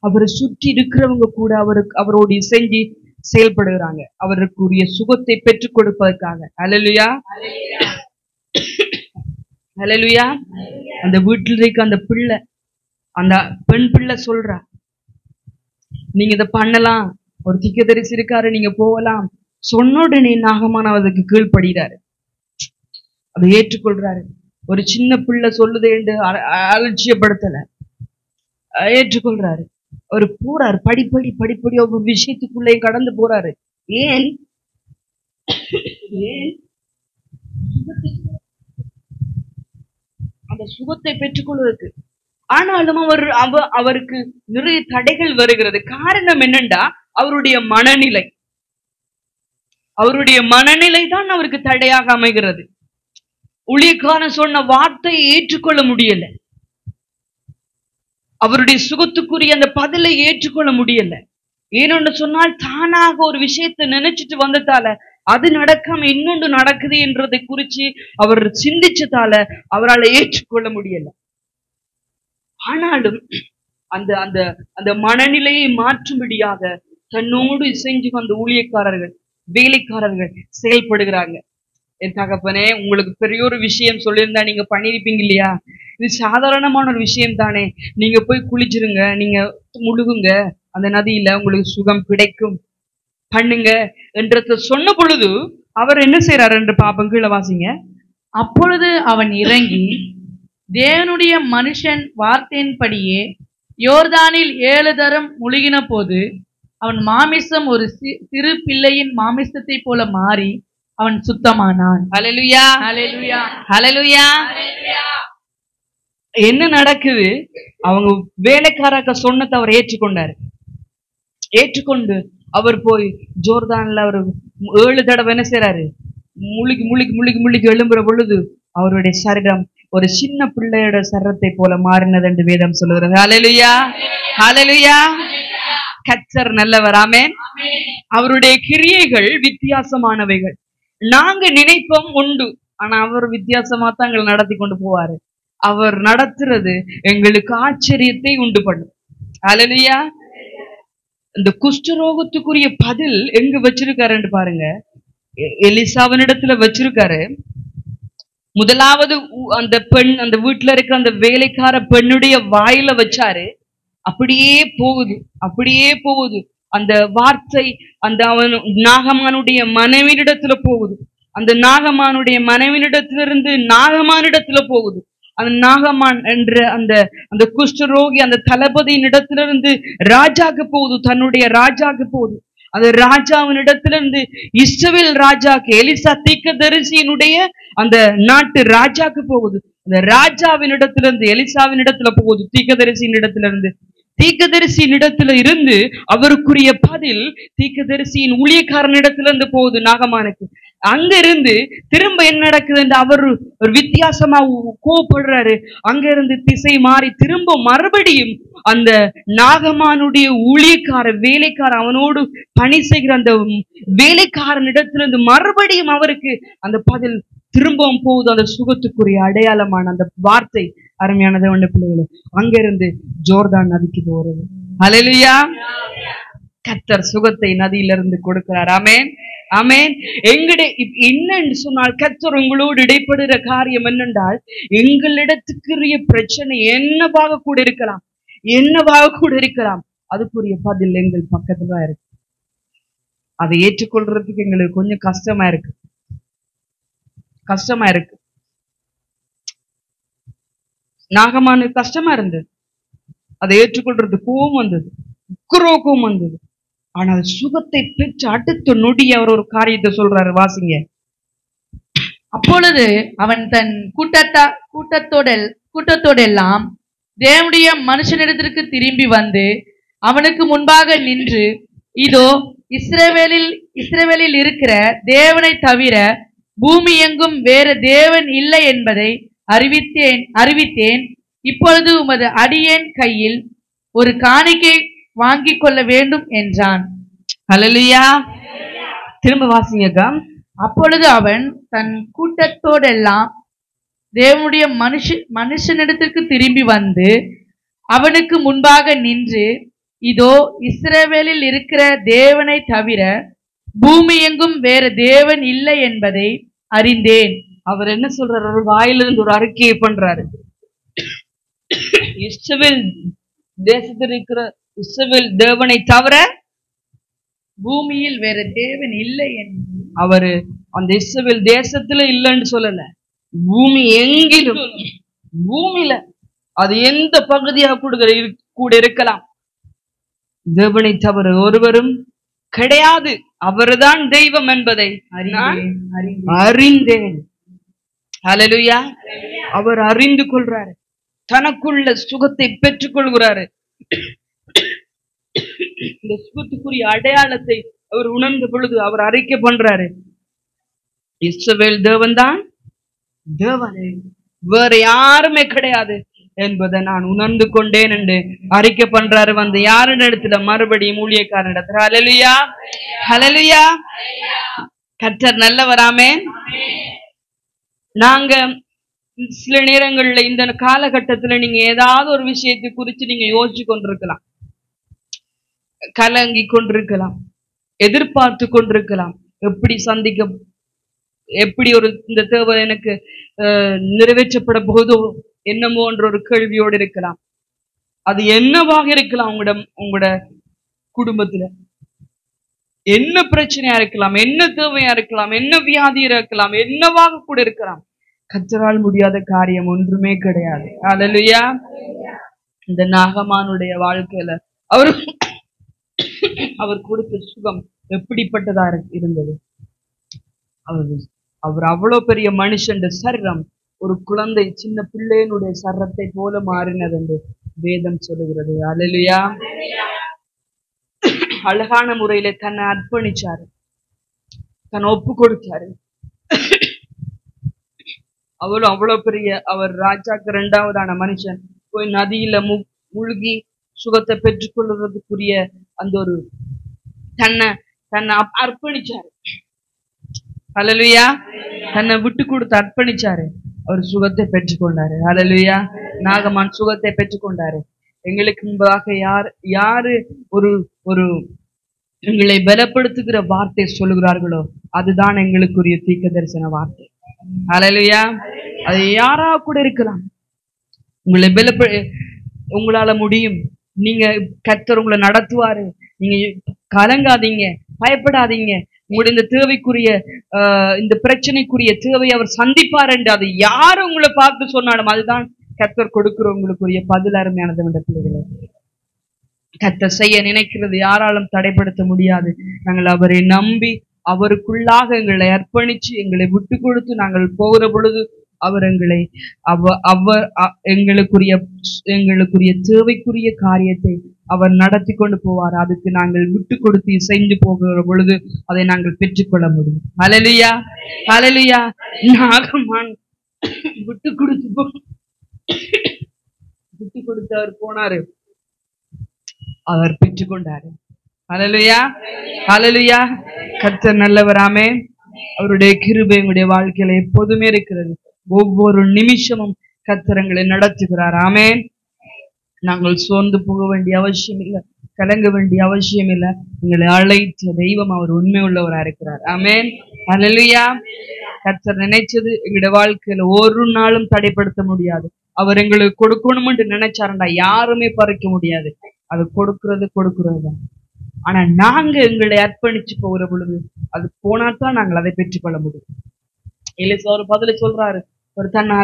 அவரை சுற்றி இருக்கிறவங்க கூட அவரோடு செஞ்சு செயல்படுகிறாங்க, அவருக்குரிய சுகத்தை பெற்றுக் கொடுப்பதற்காக. அல்லேலூயா, அல்லேலூயா. அந்த வீட்டில் இருக்க அந்த பிள்ளை, அந்த பெண் பிள்ளை சொல்றா, நீங்க இதை பண்ணலாம், ஒரு தீர்க்கதரிசி இருக்காரு, நீங்க போகலாம். சொன்ன உடனே நாகமான் அதுக்கு கீழ்ப்படுகிறாரு, அதை ஏற்றுக்கொள்றாரு. ஒரு சின்ன பிள்ளை சொல்லுது என்று அலட்சியப்படுத்தல, ஏற்றுக்கொள்றாரு. அவர் போறாரு, படிப்படி ஒவ்வொரு விஷயத்துக்குள்ளே கடந்து போறாரு. ஏன் அந்த சுகத்தை பெற்றுக்கொள்வதற்கு. ஆனாலும் அவருக்கு நிறைய தடைகள் வருகிறது. காரணம் என்னண்டா, அவருடைய மனநிலை தான் அவருக்கு தடையாக அமைகிறது. ஊழியக்காரன் சொன்ன வார்த்தையை ஏற்றுக்கொள்ள முடியல, அவருடைய சுகத்துக்குரிய அந்த பதிலை ஏற்றுக்கொள்ள முடியல. ஏனொன்று சொன்னால், தானாக ஒரு விஷயத்தை நினைச்சிட்டு வந்ததால அது நடக்காம இன்னொன்று நடக்குது என்றதை குறிச்சு அவர் சிந்திச்சதால அவரால் ஏற்றுக்கொள்ள முடியல. ஆனாலும் அந்த அந்த அந்த மனநிலையை மாற்றும்படியாக தன்னோடு இசைஞ்சு வந்த ஊழியக்காரர்கள், வேலைக்காரர்கள் செயல்படுகிறாங்க. என் தகப்பனே, உங்களுக்கு பெரிய ஒரு விஷயம் சொல்லியிருந்தா நீங்க பண்ணிருப்பீங்க இல்லையா? இது சாதாரணமான ஒரு விஷயம் தானே, நீங்க போய் குளிச்சிருங்க, நீங்க முழுகுங்க அந்த நதியில, உங்களுக்கு சுகம் கிடைக்கும், பண்ணுங்க என்றத சொன்ன பொழுது அவர் என்ன செய்யறாரு என்று பாப்பம். கீழே வாசிங்க. அப்பொழுது அவன் இறங்கி தேவனுடைய மனுஷன் வார்த்தையின்படியே யோர்தானில் 7 தரம் முழுகின போது அவன் மாமிசம் ஒரு சிறு பிள்ளையின் மாமிசத்தை போல மாறி அவன் சுத்தமானான். ஹல்லேலூயா, ஹல்லேலூயா, ஹல்லேலூயா. என்ன நடக்குது? அவங்க வேலைக்காரக்க சொன்னதை அவர் ஏற்றுக்கொண்டு அவர் போய் ஜோர்தான்ல அவர் 7 தடவை என்ன செய்யறாரு? முழுகி எழும்புற பொழுது அவருடைய சரீரம் ஒரு சின்ன பிள்ளையோட சரீரத்தை போல மாறினது என்று வேதம் சொல்லுகிறது. ஹல்லேலூயா, ஹல்லேலூயா. கர்த்தர் நல்லவர். ஆமென். அவருடைய கிரியைகள் வித்தியாசமானவைகள். நாங்க நினைப்போம் உண்டு, ஆனா அவர் வித்தியாசமா தான் எங்களை நடத்தி கொண்டு போவாரு. அவர் நடத்துறது எங்களுக்கு ஆச்சரியத்தை உண்டு பண்ணும். ஹல்லேலூயா. இந்த குஷ்டரோகத்துக்குரிய பதில் எங்க வச்சிருக்காருன்னு பாருங்க. எலிசாவினிடத்துல வச்சிருக்காரு. முதலாவது அந்த பெண், அந்த வீட்டுல இருக்கிற அந்த வேலைக்கார பெண்ணுடைய வாயில வச்சாரு. அப்படியே போகுது, அப்படியே போகுது. அந்த வார்த்தை அந்த அவன் நாகமானுடைய மனைவியிடத்துல போகுது. அந்த நாகமானுடைய மனைவியிடத்திலிருந்து நாகமானிடத்துல போகுது. அந்த நாகமான் என்ற அந்த அந்த குஷ்டரோகி அந்த தளபதியின் இடத்திலிருந்து ராஜாக்கு போகுது, தன்னுடைய ராஜாக்கு போகுது. அந்த ராஜாவின் இடத்திலிருந்து இஸ்ரவேல் ராஜாக்கு, எலிசா தீர்க்கதரிசியினுடைய அந்த நாட்டு ராஜாக்கு போகுது. அந்த ராஜாவின் இடத்திலிருந்து எலிசாவின் இடத்துல போகுது, தீர்க்கதரிசியின் இடத்திலிருந்து. தீர்க்கதரிசியின் இடத்துல இருந்து அவருக்குரிய பதில் தீர்க்கதரிசியின் ஊழியக்காரன் இடத்துல இருந்து போகுது நாகமானுக்கு. அங்க இருந்து திரும்ப என்ன நடக்குது, அவர் ஒரு வித்தியாசமா கோவப்படுறாரு. அங்க இருந்து திசை மாறி திரும்ப மறுபடியும் அந்த நாகமானுடைய ஊழியக்கார வேலைக்கார, அவனோடு பணி செய்கிற அந்த வேலைக்காரன் இடத்துல இருந்து மறுபடியும் அவருக்கு அந்த பதில் திரும்பவும் போகுது. அந்த சுகத்துக்குரிய அடையாளமான அந்த வார்த்தை அருமையானது ஒன்று பிள்ளைகளே. அங்கிருந்து ஜோர்தான் நதிக்கு போறது. ஹல்லேலூயா. கர்த்தர் சுகத்தை நதியிலிருந்து கொடுக்கிறார். ஆமென், ஆமென். என்னன்னு சொன்னால் கர்த்தர் உங்களோடு இடைப்படுகிற காரியம் என்னென்றால், எங்களிடத்துக்குரிய பிரச்சனை என்னவாக கூட இருக்கலாம், என்னவாக கூட இருக்கலாம், அதுக்குரிய பதில் எங்கள் பக்கத்துல இருக்கு. அதை ஏற்றுக்கொள்றதுக்கு எங்களுக்கு கொஞ்சம் கஷ்டமா இருக்கு, கஷ்டமா இருக்கு. நாகமானு கஷ்டமா இருந்தது, அதை ஏற்றுக்கொள்றது கோபம் வந்தது, கோபம் வந்தது. ஆனால் சுகத்தை பெற்று அடுத்த நொடி அவர் ஒரு காரியத்தை சொல்றாரு, வாசிங்க. அப்பொழுது அவன் தன் கூட்டத்தோடெல்லாம் தேவனுடைய மனுஷனிடத்திற்கு திரும்பி வந்து அவனுக்கு முன்பாக நின்று, இதோ இஸ்ரவேலில் இருக்கிற தேவனை தவிர பூமி எங்கும் வேற தேவன் இல்லை என்பதை அறிவித்தேன். இப்பொழுது உமது அடியேன் கையில் ஒரு காணிக்கை வாங்கிக் கொள்ள வேண்டும் என்றான். ஹல்லேலூயா. திரும்ப வாசிங்கக்கா. அப்பொழுது அவன் தன் கூட்டத்தோடெல்லாம் தேவனுடைய மனுஷனிடத்திற்கு திரும்பி வந்து அவனுக்கு முன்பாக நின்று, இதோ இஸ்ரவேலில் இருக்கிற தேவனை தவிர பூமி எங்கும் வேற தேவன் இல்லை என்பதை அறிந்தேன். அவர் என்ன சொல்றாரு, ஒரு வாயிலிருந்து ஒரு அறிக்கையை பண்றாரு. இஸ்ரவேல் தேசத்தில் இருக்கிற இஸ்ரவேல் தேவனை தவிர பூமியில் வேற தேவன் இல்லை என்று அவரு அந்த இஸ்ரவேல் தேசத்துல இல்லைன்னு சொல்லல, பூமி எங்கிலும், பூமியில அது எந்த பகுதியாக கூட இருக்கலாம், தேவனை தவிர ஒருவரும் கிடையாது, அவர்தான் தெய்வம் என்பதை அறிந்தேன். ஹல்லேலூயா. அவர் அறிந்து கொள்றாரு, தனக்குள்ள சுகத்தை பெற்றுக் கொள்கிறாரு. இந்த சுகத்துக்குரிய அடையாளத்தை அவர் உணர்ந்த பொழுது அவர் அறிக்கை பண்றாரு, இஸ்ரவேல் தேவன் தான் தேவனே, வேற யாருமே கிடையாது என்பதை நான் உணர்ந்து கொண்டேன் என்று அறிக்கை பண்றாரு. வந்து யாரின் இடத்துல, மறுபடியும் ஊழியக்காரன் இடத்துல. ஹல்லேலூயா, ஹல்லேலூயா. கர்த்தர் நல்லவராமே. நாங்க சில நேரங்கள்ல இந்த காலகட்டத்துல நீங்க ஏதாவது ஒரு விஷயத்தை குறித்து நீங்க யோசிச்சு கொண்டிருக்கலாம், கலங்கி கொண்டிருக்கலாம், எதிர்பார்த்து கொண்டிருக்கலாம். எப்படி ஒரு இந்த தேவை எனக்கு நிறைவேற்றப்பட போதோ என்னமோ என்ற ஒரு கேள்வியோடு இருக்கலாம். அது என்னவாக இருக்கலாம், உங்களோட குடும்பத்துல என்ன பிரச்சனையா இருக்கலாம், என்ன தேவையா இருக்கலாம், என்ன வியாதியா இருக்கலாம், என்னவாக கூட இருக்கலாம். கர்த்தரால் முடியாத காரியம் ஒன்றுமே கிடையாது. ஹல்லேலூயா. இந்த நாகமானுடைய வாழ்க்கையில அவர் கொடுத்த சுகம் எப்படிப்பட்டதா இருந்தது. அவர் அவ்வளவு பெரிய மனுஷன் சரீரம் ஒரு குழந்தை, சின்ன பிள்ளையினுடைய சரத்தை போல மாறினது என்று வேதம் சொல்லுகிறது. ஹல்லேலூயா. அழகான முறையில தன்னை அர்ப்பணிச்சாரு, தன்னை ஒப்பு கொடுத்தாரு. அவ்வளவு பெரிய அவர் ராஜாக்கு இரண்டாவதான மனுஷன் போய் நதியில முழுகி சுகத்தை பெற்றுக்கொள்வதற்குரிய அந்த ஒரு தன்னை அர்ப்பணிச்சாரு. ஹல்லேலூயா. தன்னை விட்டு கொடுத்து அர்ப்பணிச்சாரு. அவர் சுகத்தை பெற்றுக்கொண்டாரு. ஹல்லேலூயா. நாகமான் சுகத்தை பெற்றுக்கொண்டாரு. எங்களுக்கு முன்பாக யாரு ஒரு ஒரு எங்களை பலப்படுத்துகிற வார்த்தை சொல்லுகிறார்களோ அதுதான் எங்களுக்குரிய தீர்க்க தரிசன வார்த்தை. ஹல்லேலூயா. அது யாரா கூட இருக்கலாம். உங்களை உங்களால முடியும். நீங்க கர்த்தர் உங்களை நடத்துவாரு. நீங்க கலங்காதீங்க, பயப்படாதீங்க. உங்களுடைய இந்த தேவைக்குரிய இந்த பிரச்சனைக்குரிய தேவை அவர் சந்திப்பார் என்று அது யாரு உங்களை பார்த்து சொன்னாலும் அதுதான் கர்த்தர் கொடுக்கிற உங்களுக்குரிய பதில். அருமையானது என்ற பிள்ளைகளே, கர்த்தர் செய்ய நினைக்கிறது யாராலும் தடைப்படுத்த முடியாது. நாங்கள் அவரை நம்பி அவருக்குள்ளாக எங்களை அர்ப்பணிச்சு எங்களை விட்டு கொடுத்து நாங்கள் போகிற பொழுது அவர் எங்களை எங்களுக்குரிய தேவைக்குரிய காரியத்தை அவர் நடத்தி கொண்டு போவார். அதுக்கு நாங்கள் விட்டு கொடுத்து செஞ்சு போகிற பொழுது அதை நாங்கள் பெற்றுக்கொள்ள முடியும். ஹல்லேலூயா, ஹல்லேலூயா. நாகமான் விட்டு கொடுத்து அவர் போனாரு, அவர் பெற்றுக்கொண்டாரு. ஹல்லேலூயா, ஹல்லேலூயா. கர்த்தர் நல்லவராமே. அவருடைய கிருபை எங்களுடைய வாழ்க்கையில எப்போதுமே இருக்கிறது. ஒவ்வொரு நிமிஷமும் கர்த்தர் எங்களை நடத்துகிறார். ஆமென். நாங்கள் சோர்ந்து போக வேண்டிய அவசியம் இல்லை, கலங்க வேண்டிய அவசியம் இல்லை. எங்களை அழைத்த தெய்வம் அவர் உண்மை உள்ளவரா இருக்கிறார். ஆமென். ஹல்லேலூயா. கர்த்தர் நினைச்சது எங்களுடைய வாழ்க்கையில ஒரு நாளும் தடைப்படுத்த முடியாது. அவர் எங்களுக்கு கொடுக்கணும் என்று நினைச்சாருண்டா யாருமே பறிக்க முடியாது. அது கொடுக்கிறது தான். ஆனா நாங்க எங்களை அர்ப்பணிச்சு போகிற பொழுது அது போனாதான் நாங்கள் அதை பெற்றுக்கொள்ள முடியும். எலிசா ஒரு பதில சொல்றாரு. அவர் தன்னை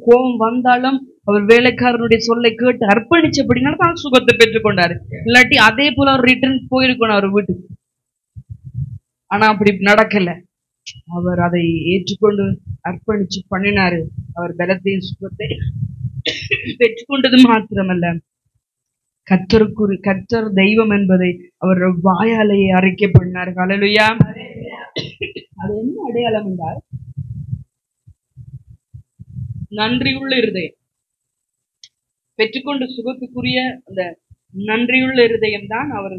கோபம் வந்தாலும் அவர் வேலைக்காரனுடைய சொல்லை கேட்டு அர்ப்பணிச்சபடினால தான் சுகத்தை பெற்றுக்கொண்டாரு. இல்லாட்டி அதே போல அவர் ரிட்டர்ன் போயிருக்கணும் அவர் வீட்டுக்கு. ஆனா அப்படி நடக்கல. அவர் அதை ஏற்றுக்கொண்டு அர்ப்பணிச்சு பண்ணினாரு. அவர் பலத்தையும் சுகத்தை பெற்றுக்கொண்டது மாத்திரமல்ல, கர்த்தர் தெய்வம் என்பதை அவர் வாயாலேயே அறிக்கை பண்ணார். ஹல்லேலூயா. அது என்ன அடையாளம் என்றால் நன்றியுள்ள இருதயம். பெற்றுக்கொண்ட சுகத்துக்குரிய அந்த நன்றியுள்ள இருதயம் தான் அவர்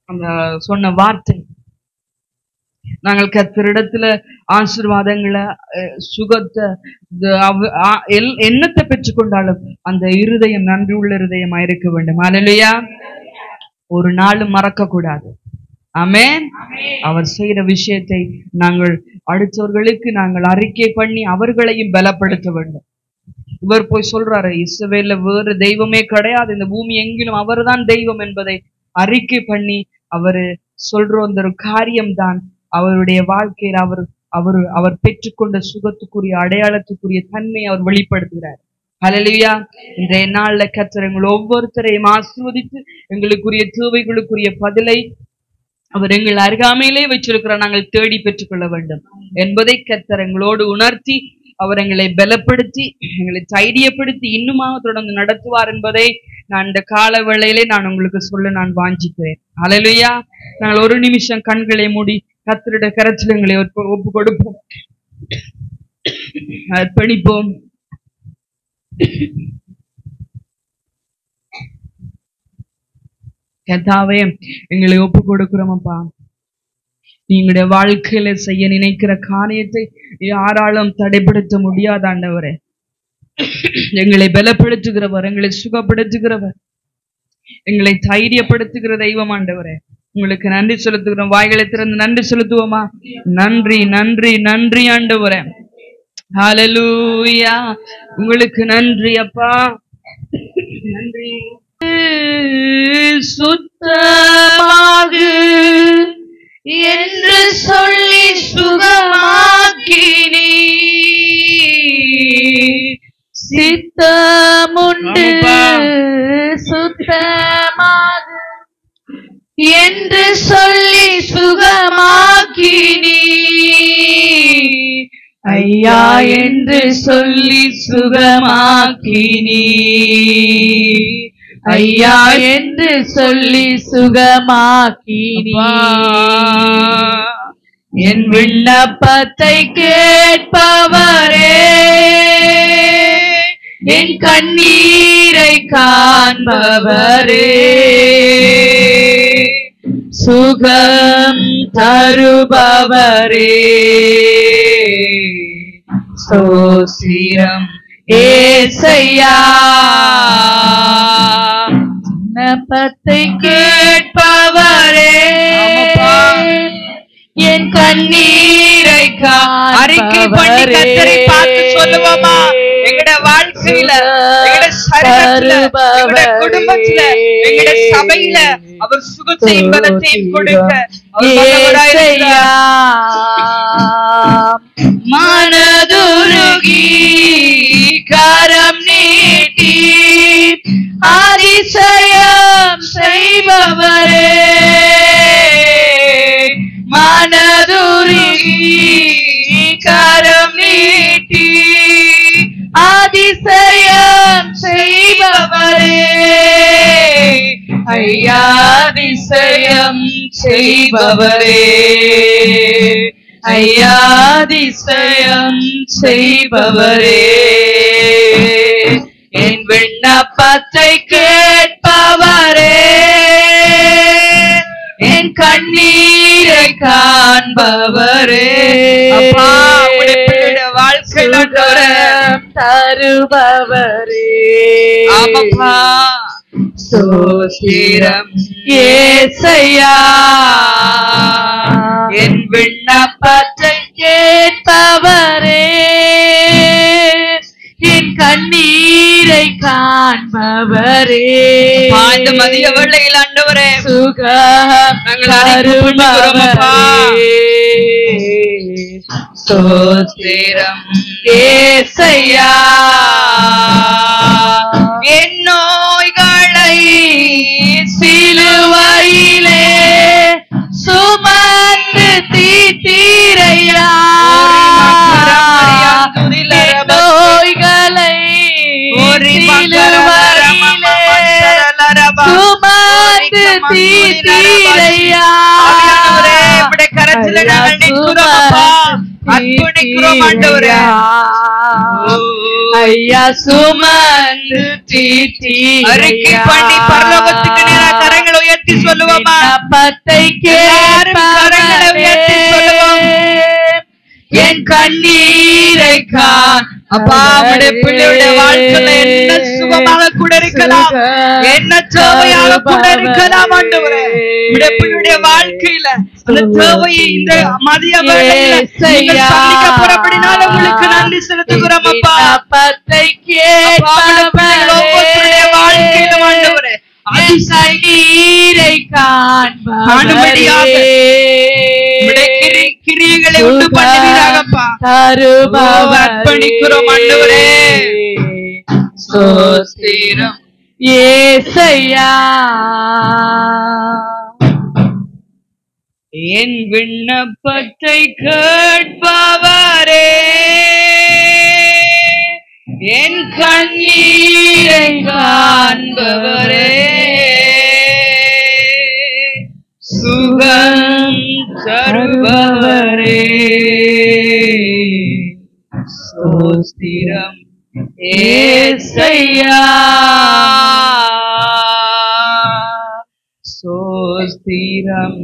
அந்த சொன்ன வார்த்தை. நாங்கள் கர்த்தரிடத்துல ஆசீர்வாதங்களை சுகத்தை என்னத்தை பெற்றுக்கொண்டாலும் அந்த இருதயம் நன்றியுள்ள இருதயமா இருக்க வேண்டும். ஹல்லேலூயா. ஒரு நாளும் மறக்க கூடாது. ஆமென். அவர் செய்யற விஷயத்தை நாங்கள் அடுத்தவர்களுக்கு நாங்கள் அறிக்கை பண்ணி அவர்களையும் பலப்படுத்த வேண்டும். இவர் போய் சொல்றாரு, இஸ்ரவேல்ல வேறு தெய்வமே கிடையாது, இந்த பூமி எங்கிலும் அவர்தான் தெய்வம் என்பதை அறிக்கை பண்ணி அவரு சொல்ற அந்த ஒரு காரியம்தான் அவருடைய வாழ்க்கையில் அவர் பெற்றுக்கொண்ட சுகத்துக்குரிய அடையாளத்துக்குரிய தன்மையை அவர் வெளிப்படுத்துகிறார். ஹல்லேலூயா. இன்றைய நாள்ல கர்த்தர் எங்கள் ஒவ்வொருத்தரையும் ஆசீர்வதித்து எங்களுக்குரிய தேவைகளுக்குரிய பதிலை அவர் எங்கள் அருகாமையிலே வச்சிருக்கிறார். நாங்கள் தேடி பெற்றுக்கொள்ள வேண்டும் என்பதை கர்த்தர் எங்களோடு உணர்த்தி அவர் எங்களை பலப்படுத்தி எங்களை தைரியப்படுத்தி இன்னுமாக தொடர்ந்து நடத்துவார் என்பதை நான் இந்த கால வேளையிலே நான் உங்களுக்கு சொல்ல நான் வாஞ்சிக்கிறேன். ஹல்லேலூயா. நாங்கள் ஒரு நிமிஷம் கண்களை மூடி கர்த்தருடைய கரத்தில் எங்களை ஒப்பு கொடுப்போம், அர்ப்பணிப்போம். கர்த்தாவே, எங்களை ஒப்பு கொடுக்கிறோமப்பா. நீங்களுடைய வாழ்க்கையில செய்ய நினைக்கிற காரியத்தை யாராலும் தடைப்படுத்த முடியாத ஆண்டவரே. எங்களை பலப்படுத்துகிறவர், எங்களை சுகப்படுத்துகிறவர், எங்களை தைரியப்படுத்துகிற தெய்வம் ஆண்டவரே. உங்களுக்கு நன்றி செலுத்துகிறோம். வாய்களை திறந்து நன்றி செலுத்துவோமா? நன்றி நன்றி நன்றி ஆண்டவரே. ஹல்லேலூயா. உங்களுக்கு நன்றி அப்பா, நன்றி. சுத்தமாகு என்று சொல்லி சுகமாக்கினி சித்தமுண்டு சுத்தமாகு என்று சொல்லி சுகமாக்கினி ஐயா என்று சொல்லி சுகமாக்கினி ஐயா என்று சொல்லி சுகமாக்கினி என் விண்ணப்பத்தை கேட்பவரே, என் கண்ணீரை காண்பவரே, சுகம் தருபவரே, ஸ்தோத்திரம் ஏசையா. விண்ணப்பத்தை கேட்பவரே, என் கண்ணீரை அறிக்கை பண்ணி கர்த்தரை பார்த்து சொல்லுவோமா? எங்கட வாழ்க்கையில, எங்கட சரீரத்துல, எங்கட குடும்பத்துல, எங்கட சபையில அவர் சுகத்தையும் பலத்தையும் கொடுக்க அவர் வல்லவராய் இருக்கிறார். மனதுருகி கரம் நீட்டி அதிசயம் செய்பவரே, மனதுருகி கரம் நீட்டி அதிசயம் செய்பவரே, ஐயா அதிசயம் செய்பவரே, ஐயா அதிசயம் செய்பவரே, என் விண்ணப்பத்தை கேட்பவரே, என் கண்ணீரை காண்பவரே, அப்பா உடைய வாழ்க்கையில தருபவரே, ஆமாப்பா ஸ்தோத்திரம் ஏசையா. என் விண்ணப்பத்தை கேட்பவரே, என் கண்ணீரை காண்பவரே, இந்த மதிய வேளையில் ஆண்டவரே சுகம் தருபவரே, ஸ்தோத்திரம் ஏசையா. என் நோய்களை சிலுவையிலே சுமந்து தீர்த்தீரையா, நோய்களை சிலுவையிலே சுமந்து தீர்த்தீரையா, கரத்துல நாங்கள் நிற்கிறோம், அர்ப்பணிக்கிறோம் ஆண்டவரே. ஐயா சுமந்து அறிக்கை பண்ணி பரலோகத்துக்கு நேரா கரங்களை உயர்த்தி சொல்லுவோமா? விண்ணப்பத்தை கரங்களை உயர்த்தி சொல்லுவோம். என் கண்ணீரை அப்பா உடைய பிள்ளையுடைய வாழ்க்கையில என்ன சுகமாக கூட இருக்கலாம், என்ன தேவையாக கூட இருக்கலாம் ஆண்டவரே. உடைய பிள்ளையுடைய வாழ்க்கையில அந்த தேவையை இந்த மதிய வேளையில நீங்கள் சந்திக்க போறபடினால உங்களுக்கு நன்றி செலுத்துகிறோம் அப்பா. ஒவ்வொருடைய வாழ்க்கையிலும் ஆண்டவரே கண்ணீரை காண்பவரே, கிரியைகளை உண்டு பண்ணுவீராகப்பா. அர்ப்பணிக்கிறோம் ஆண்டவரே. ஸ்தோத்திரம் ஏசையா. என் விண்ணப்பத்தை கேட்பவரே, என் கண்ணீரை காண்பவரே, சுகம் தருபவரே, ஸ்தோத்திரம் ஏசையா. ஸ்தோத்திரம்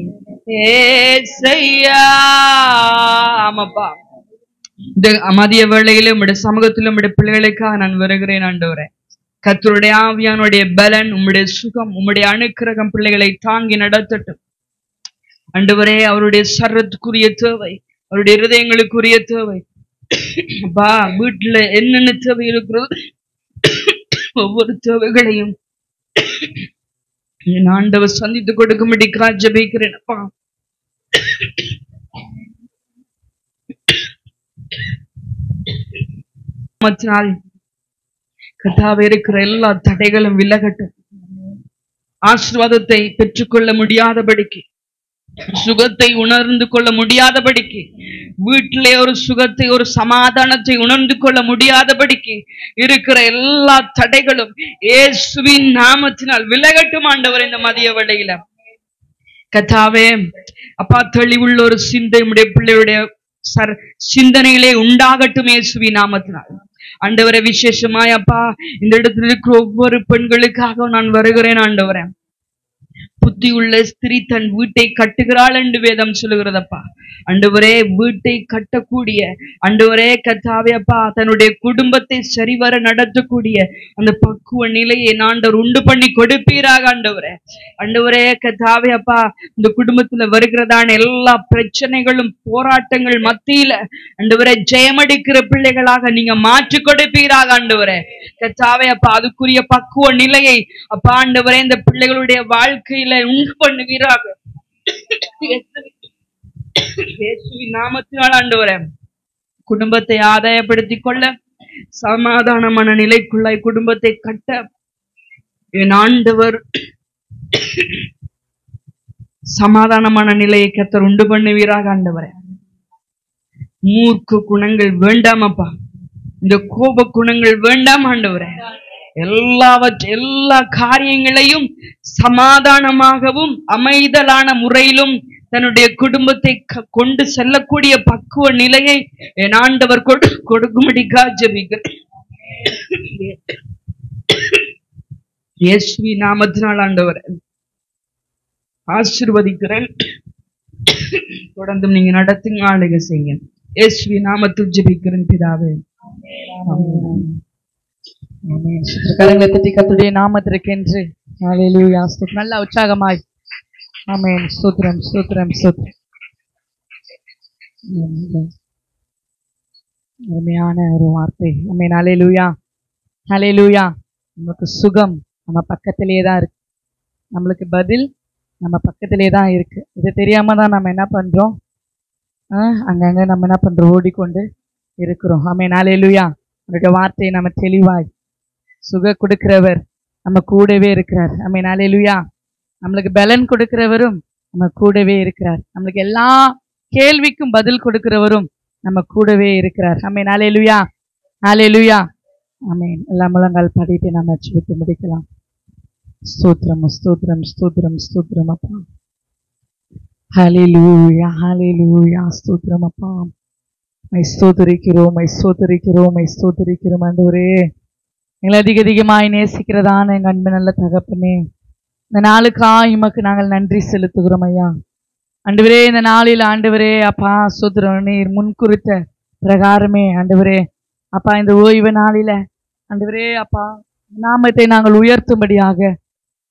ஏசையா. ஆமாப்பா, இந்த மதிய வேளையிலும் உம்முடைய சமூகத்திலும் உம்முடைய பிள்ளைகளுக்காக நான் வருகிறேன் ஆண்டவரே. கர்த்தருடைய ஆவியானுடைய பலன், உம்முடைய சுகம், உம்முடைய அனுக்கிரகம் பிள்ளைகளை தாங்கி நடத்தட்டும் ஆண்டவரே. அவருடைய சரத்துக்குரிய தேவை, அவருடைய இருதயங்களுக்குரிய தேவை அப்பா, வீட்டுல என்னென்ன தேவை இருக்கிறது ஒவ்வொரு தேவைகளையும் என் ஆண்டவர் சந்தித்து கொடுக்கும்படி ஜெபிக்கிறேன் அப்பா. கர்த்தாவே இருக்கிற எல்லா தடைகளும் விலகட்டும். ஆசீர்வாதத்தை பெற்றுக்கொள்ள முடியாதபடிக்கு, சுகத்தை உணர்ந்து கொள்ள முடியாதபடிக்கு, வீட்டிலே ஒரு சுகத்தை ஒரு சமாதானத்தை உணர்ந்து கொள்ள முடியாதபடிக்கு இருக்கிற எல்லா தடைகளும் இயேசுவின் நாமத்தினால் விலகட்டும் ஆண்டவர். இந்த மதிய வேளையில கர்த்தாவே அப்பா, தெளிவுள்ள ஒரு சிந்தை உடைய பிள்ளையுடைய சிந்தனையிலே உண்டாகட்டும் இயேசுவின் நாமத்தினால் ஆண்டவரே. விசேஷமாய் அப்பா, இந்த இடத்துல இருக்கிற ஒவ்வொரு பெண்களுக்காக நான் வருகிறேன் ஆண்டவரே. புத்தியுள்ள ஸ்திரீ தன் வீட்டை கட்டுகிறாள் என்று வேதம் சொல்லுகிறதப்பா. ஆண்டவரே, வீட்டை கட்டக்கூடிய ஆண்டவரே கர்த்தாவே அப்பா, தன்னுடைய குடும்பத்தை சரிவர நடத்தக்கூடிய அந்த பக்குவ நிலையை ஆண்டவர் உண்டு பண்ணி கொடுப்பீராக ஆண்டவரே. ஆண்டவரே கர்த்தாவே அப்பா, இந்த குடும்பத்துல வருகிறதான எல்லா பிரச்சனைகளும் போராட்டங்கள் மத்தியில ஆண்டவரே ஜெயமடிக்கிற பிள்ளைகளாக நீங்க மாற்றி கொடுப்பீராக ஆண்டவரே. கர்த்தாவே அப்பா, அதுக்குரிய பக்குவ நிலையை அப்பா ஆண்டவரே இந்த பிள்ளைகளுடைய வாழ்க்கையில உண்டு பண்ணுவீராக. இயேசுவின் நாமத்தினால் ஆண்டவரே, குடும்பத்தை ஆதாயப்படுத்திக் கொள்ள, சமாதானமான நிலைக்குள்ளாய் குடும்பத்தை கட்ட என் ஆண்டவர் சமாதானமான நிலையை கர்த்தர் உண்டு பண்ணுவீராக ஆண்டவரே. மூர்க்க குணங்கள் வேண்டாம் அப்பா, இந்த கோப குணங்கள் வேண்டாம் ஆண்டவரே. எல்லா காரியங்களையும் சமாதானமாகவும் அமைதலான முறையிலும் தன்னுடைய குடும்பத்தை கொண்டு செல்லக்கூடிய பக்குவ நிலையை என் ஆண்டவர் கொடுக்கும்படிக்கா ஜெபிக்கிறேன். இயேசுவின் நாமத்தினால் ஆண்டவர் ஆசீர்வதிக்கிறேன். தொடர்ந்து நீங்க நடத்துங்க, ஆளுகை செய்யுங்க. இயேசுவின் நாமத்தில் ஜெபிக்கிறேன் பிதாவே. கரங்களை தட்டி கர்த்தருடைய நாமத்திற்கென்று ஹல்லேலூயா ஸ்தோத்திரம். நல்ல உற்சாகமாய் ஆமென். ஸ்தோத்திரம் ஸ்தோத்திரம் ஸ்தோத்திரம். அருமையான ஒரு வார்த்தை. ஆமென். ஹல்லேலூயா ஹல்லேலூயா. நமக்கு சுகம் நம்ம பக்கத்திலே தான் இருக்கு, நம்மளுக்கு பதில் நம்ம பக்கத்திலே தான் இருக்கு. இது தெரியாம தான் நம்ம என்ன பண்றோம், அங்கங்க நம்ம என்ன பண்றோம், ஓடிக்கொண்டு இருக்கிறோம். ஆமென். ஹல்லேலூயா. அவருடைய வார்த்தையை நம்ம தெளிவாய் சுக கொடுக்கிறவர் நம்ம கூடவே இருக்கிறார். ஆமென். ஹல்லேலூயா. நம்மளுக்கு பலன் கொடுக்கிறவரும் நம்ம கூடவே இருக்கிறார். நம்மளுக்கு எல்லா கேள்விக்கும் பதில் கொடுக்கிறவரும் நம்ம கூடவே இருக்கிறார். ஆமென். ஹல்லேலூயா ஹல்லேலூயா. ஆமென். எல்லா முழங்கால் படிட்டு நம்ம ஜெபித்து முடிக்கலாம். ஸ்தோத்திரம் ஸ்தோத்திரம் ஸ்தோத்திரம் ஸ்தோத்திரம் அப்பா. ஹல்லேலூயா ஹல்லேலூயா. ஸ்தோத்திரம் அப்பா. மை ஸ்தோத்திரிக்கிறோம் மை ஸ்தோத்திரிக்கிறோம் மை ஸ்தோத்திரிக்கிறோம் ஆண்டவரே. எங்களை அதிகமாய் நேசிக்கிறதான எங்கள் அன்பு நல்ல தகப்பனே, இந்த நாளுக்காய் உமக்கு நாங்கள் நன்றி செலுத்துகிறோம் ஐயா. ஆண்டவரே, இந்த நாளில் ஆண்டவரே அப்பா ஸ்தோத்திரம், நீர் முன்குறித்த பிரகாரமே ஆண்டவரே அப்பா இந்த ஓய்வு நாளில ஆண்டவரே அப்பா நாமத்தை நாங்கள் உயர்த்தும்படியாக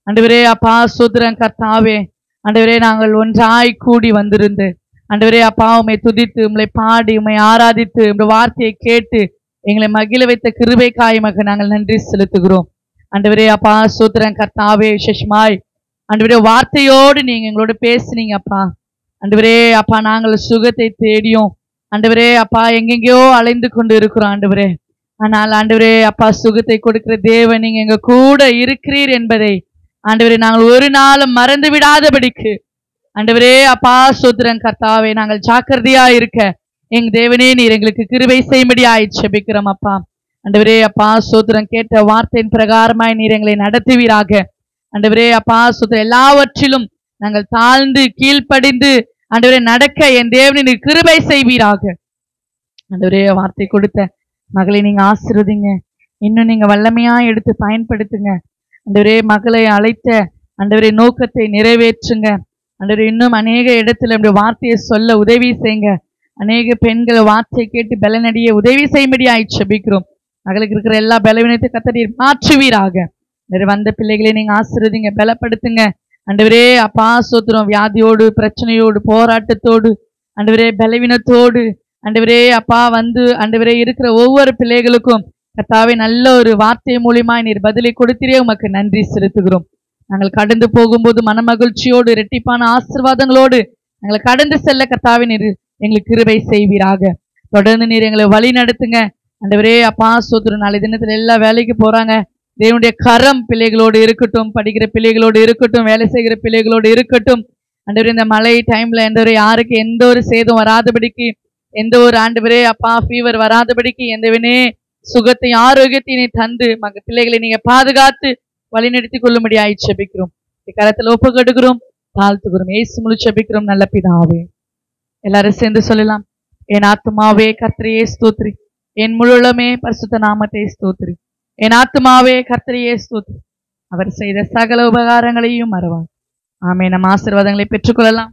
ஆண்டவரே அப்பா ஸ்தோத்திரம் கர்த்தாவே ஆண்டவரே நாங்கள் ஒன்றாய் கூடி வந்திருந்து ஆண்டவரே அப்பா உம்மை துதித்து உம்மை பாடி உம்மை ஆராதித்து உம்முடைய வார்த்தையை கேட்டு எங்களை மகிழ வைத்த கிருபைக்காய் உமக்கு நாங்கள் நன்றி செலுத்துகிறோம். ஆண்டவரே அப்பா ஸ்தோத்திரம் கர்த்தாவே விசேஷமாய் ஆண்டவரே வார்த்தையோடு நீங்க எங்களோட பேசுனீங்க அப்பா. ஆண்டவரே அப்பா நாங்கள் சுகத்தை தேடியோம் ஆண்டவரே அப்பா எங்கெங்கயோ அலைந்து கொண்டு இருக்கிறோம் ஆண்டவரே. ஆனால் ஆண்டவரே அப்பா சுகத்தை கொடுக்கிற தேவன் நீங்க எங்க கூட இருக்கிறீர் என்பதை ஆண்டவரே நாங்கள் ஒரு நாளும் மறந்து விடாதபடிக்கு ஆண்டவரே அப்பா ஸ்தோத்திரம் கர்த்தாவே நாங்கள் ஜாக்கிரதையா இருக்க எங்க தேவனே நீர் எங்களுக்கு கிருபை செய்யும்படியாய் ஜெபிக்கிறோம் அப்பா. ஆண்டவரே அப்பா ஸ்தோத்திரம் கேட்ட வார்த்தையின் பிரகாரமாய் நீர் எங்களை நடத்துவீராக. ஆண்டவரே அப்பா ஸ்தோத்திரம் எல்லாவற்றிலும் நாங்கள் தாழ்ந்து கீழ்ப்படிந்து ஆண்டவரே நடக்க என் தேவனை நீர் கிருபை செய்வீராக. ஆண்டவரே வார்த்தை கொடுத்த மகளை நீங்க ஆசீர்வதிங்க, இன்னும் நீங்க வல்லமையா எடுத்து பயன்படுத்துங்க. ஆண்டவரே மகளை அழைத்த ஆண்டவரே நோக்கத்தை நிறைவேற்றுங்க. ஆண்டவரே இன்னும் அநேக இடத்துல நம்முடைய வார்த்தையை சொல்ல உதவி செய்யுங்க. அநேக பெண்கள் வார்த்தையை கேட்டு பலனடைய உதவி செய்யும்படியாய் ஜெபிக்கிறோம். மகளுக்கு இருக்கிற எல்லா பலவீனத்தை கர்த்தர் மாற்றுவீராக. வந்த பிள்ளைகளை நீங்க ஆசீர்வதிங்க, பலப்படுத்துங்க. ஆண்டவரே அப்பா ஸ்தோத்திரம் வியாதியோடு பிரச்சனையோடு போராட்டத்தோடு ஆண்டவரே பலவீனத்தோடு ஆண்டவரே அப்பா வந்து ஆண்டவரே இருக்கிற ஒவ்வொரு பிள்ளைகளுக்கும் கர்த்தாவே நல்ல ஒரு வார்த்தை மூலியமாய் நீர் பதிலை கொடுத்திரே உமக்கு நன்றி செலுத்துகிறோம். நாங்கள் கடந்து போகும்போது மனமகிழ்ச்சியோடு இரட்டிப்பான ஆசீர்வாதங்களோடு நாங்களை கடந்து செல்ல கர்த்தாவே நீர் எங்களுக்கு கிருபை செய்வீராக. தொடர்ந்து நீர் எங்களை வழி நடத்துங்க. ஆண்டவரே அப்பா ஸ்தோத்திரம் நாளை தினத்துல எல்லா வேலைக்கு போறாங்க, தேவனுடைய கரம் பிள்ளைகளோடு இருக்கட்டும், படிக்கிற பிள்ளைகளோடு இருக்கட்டும், வேலை செய்கிற பிள்ளைகளோடு இருக்கட்டும். ஆண்டவரே இந்த மழை டைம்ல ஆண்டவரே யாருக்கு எந்த ஒரு சேதம் வராதபடிக்கு, எந்த ஒரு ஆண்டவரே அப்பா ஃபீவர் வராதபடிக்கு எந்தவனே சுகத்தை ஆரோக்கியத்தை தந்து பிள்ளைகளை நீங்க பாதுகாத்து வழிநடத்தி கொள்ளும்படியாய் ஜெபிக்கிறோம். கரத்துல ஒப்பு கெடுக்கிறோம், தாழ்த்துகிறோம். இயேசு மூலம் ஜெபிக்கிறோம் நல்ல பிதாவே. எல்லாரும் சேர்ந்து சொல்லலாம். என் ஆத்துமாவே கர்த்தரையே ஸ்தோத்திரி, என் முழுமே பரிசுத்த நாமத்தை ஸ்தோத்திரி. என் ஆத்துமாவே கர்த்தரையே ஸ்தோத்திரி, அவர் செய்த சகல உபகாரங்களையும் மறவார். ஆமென். நம்ம ஆசீர்வாதங்களை பெற்றுக்கொள்ளலாம்.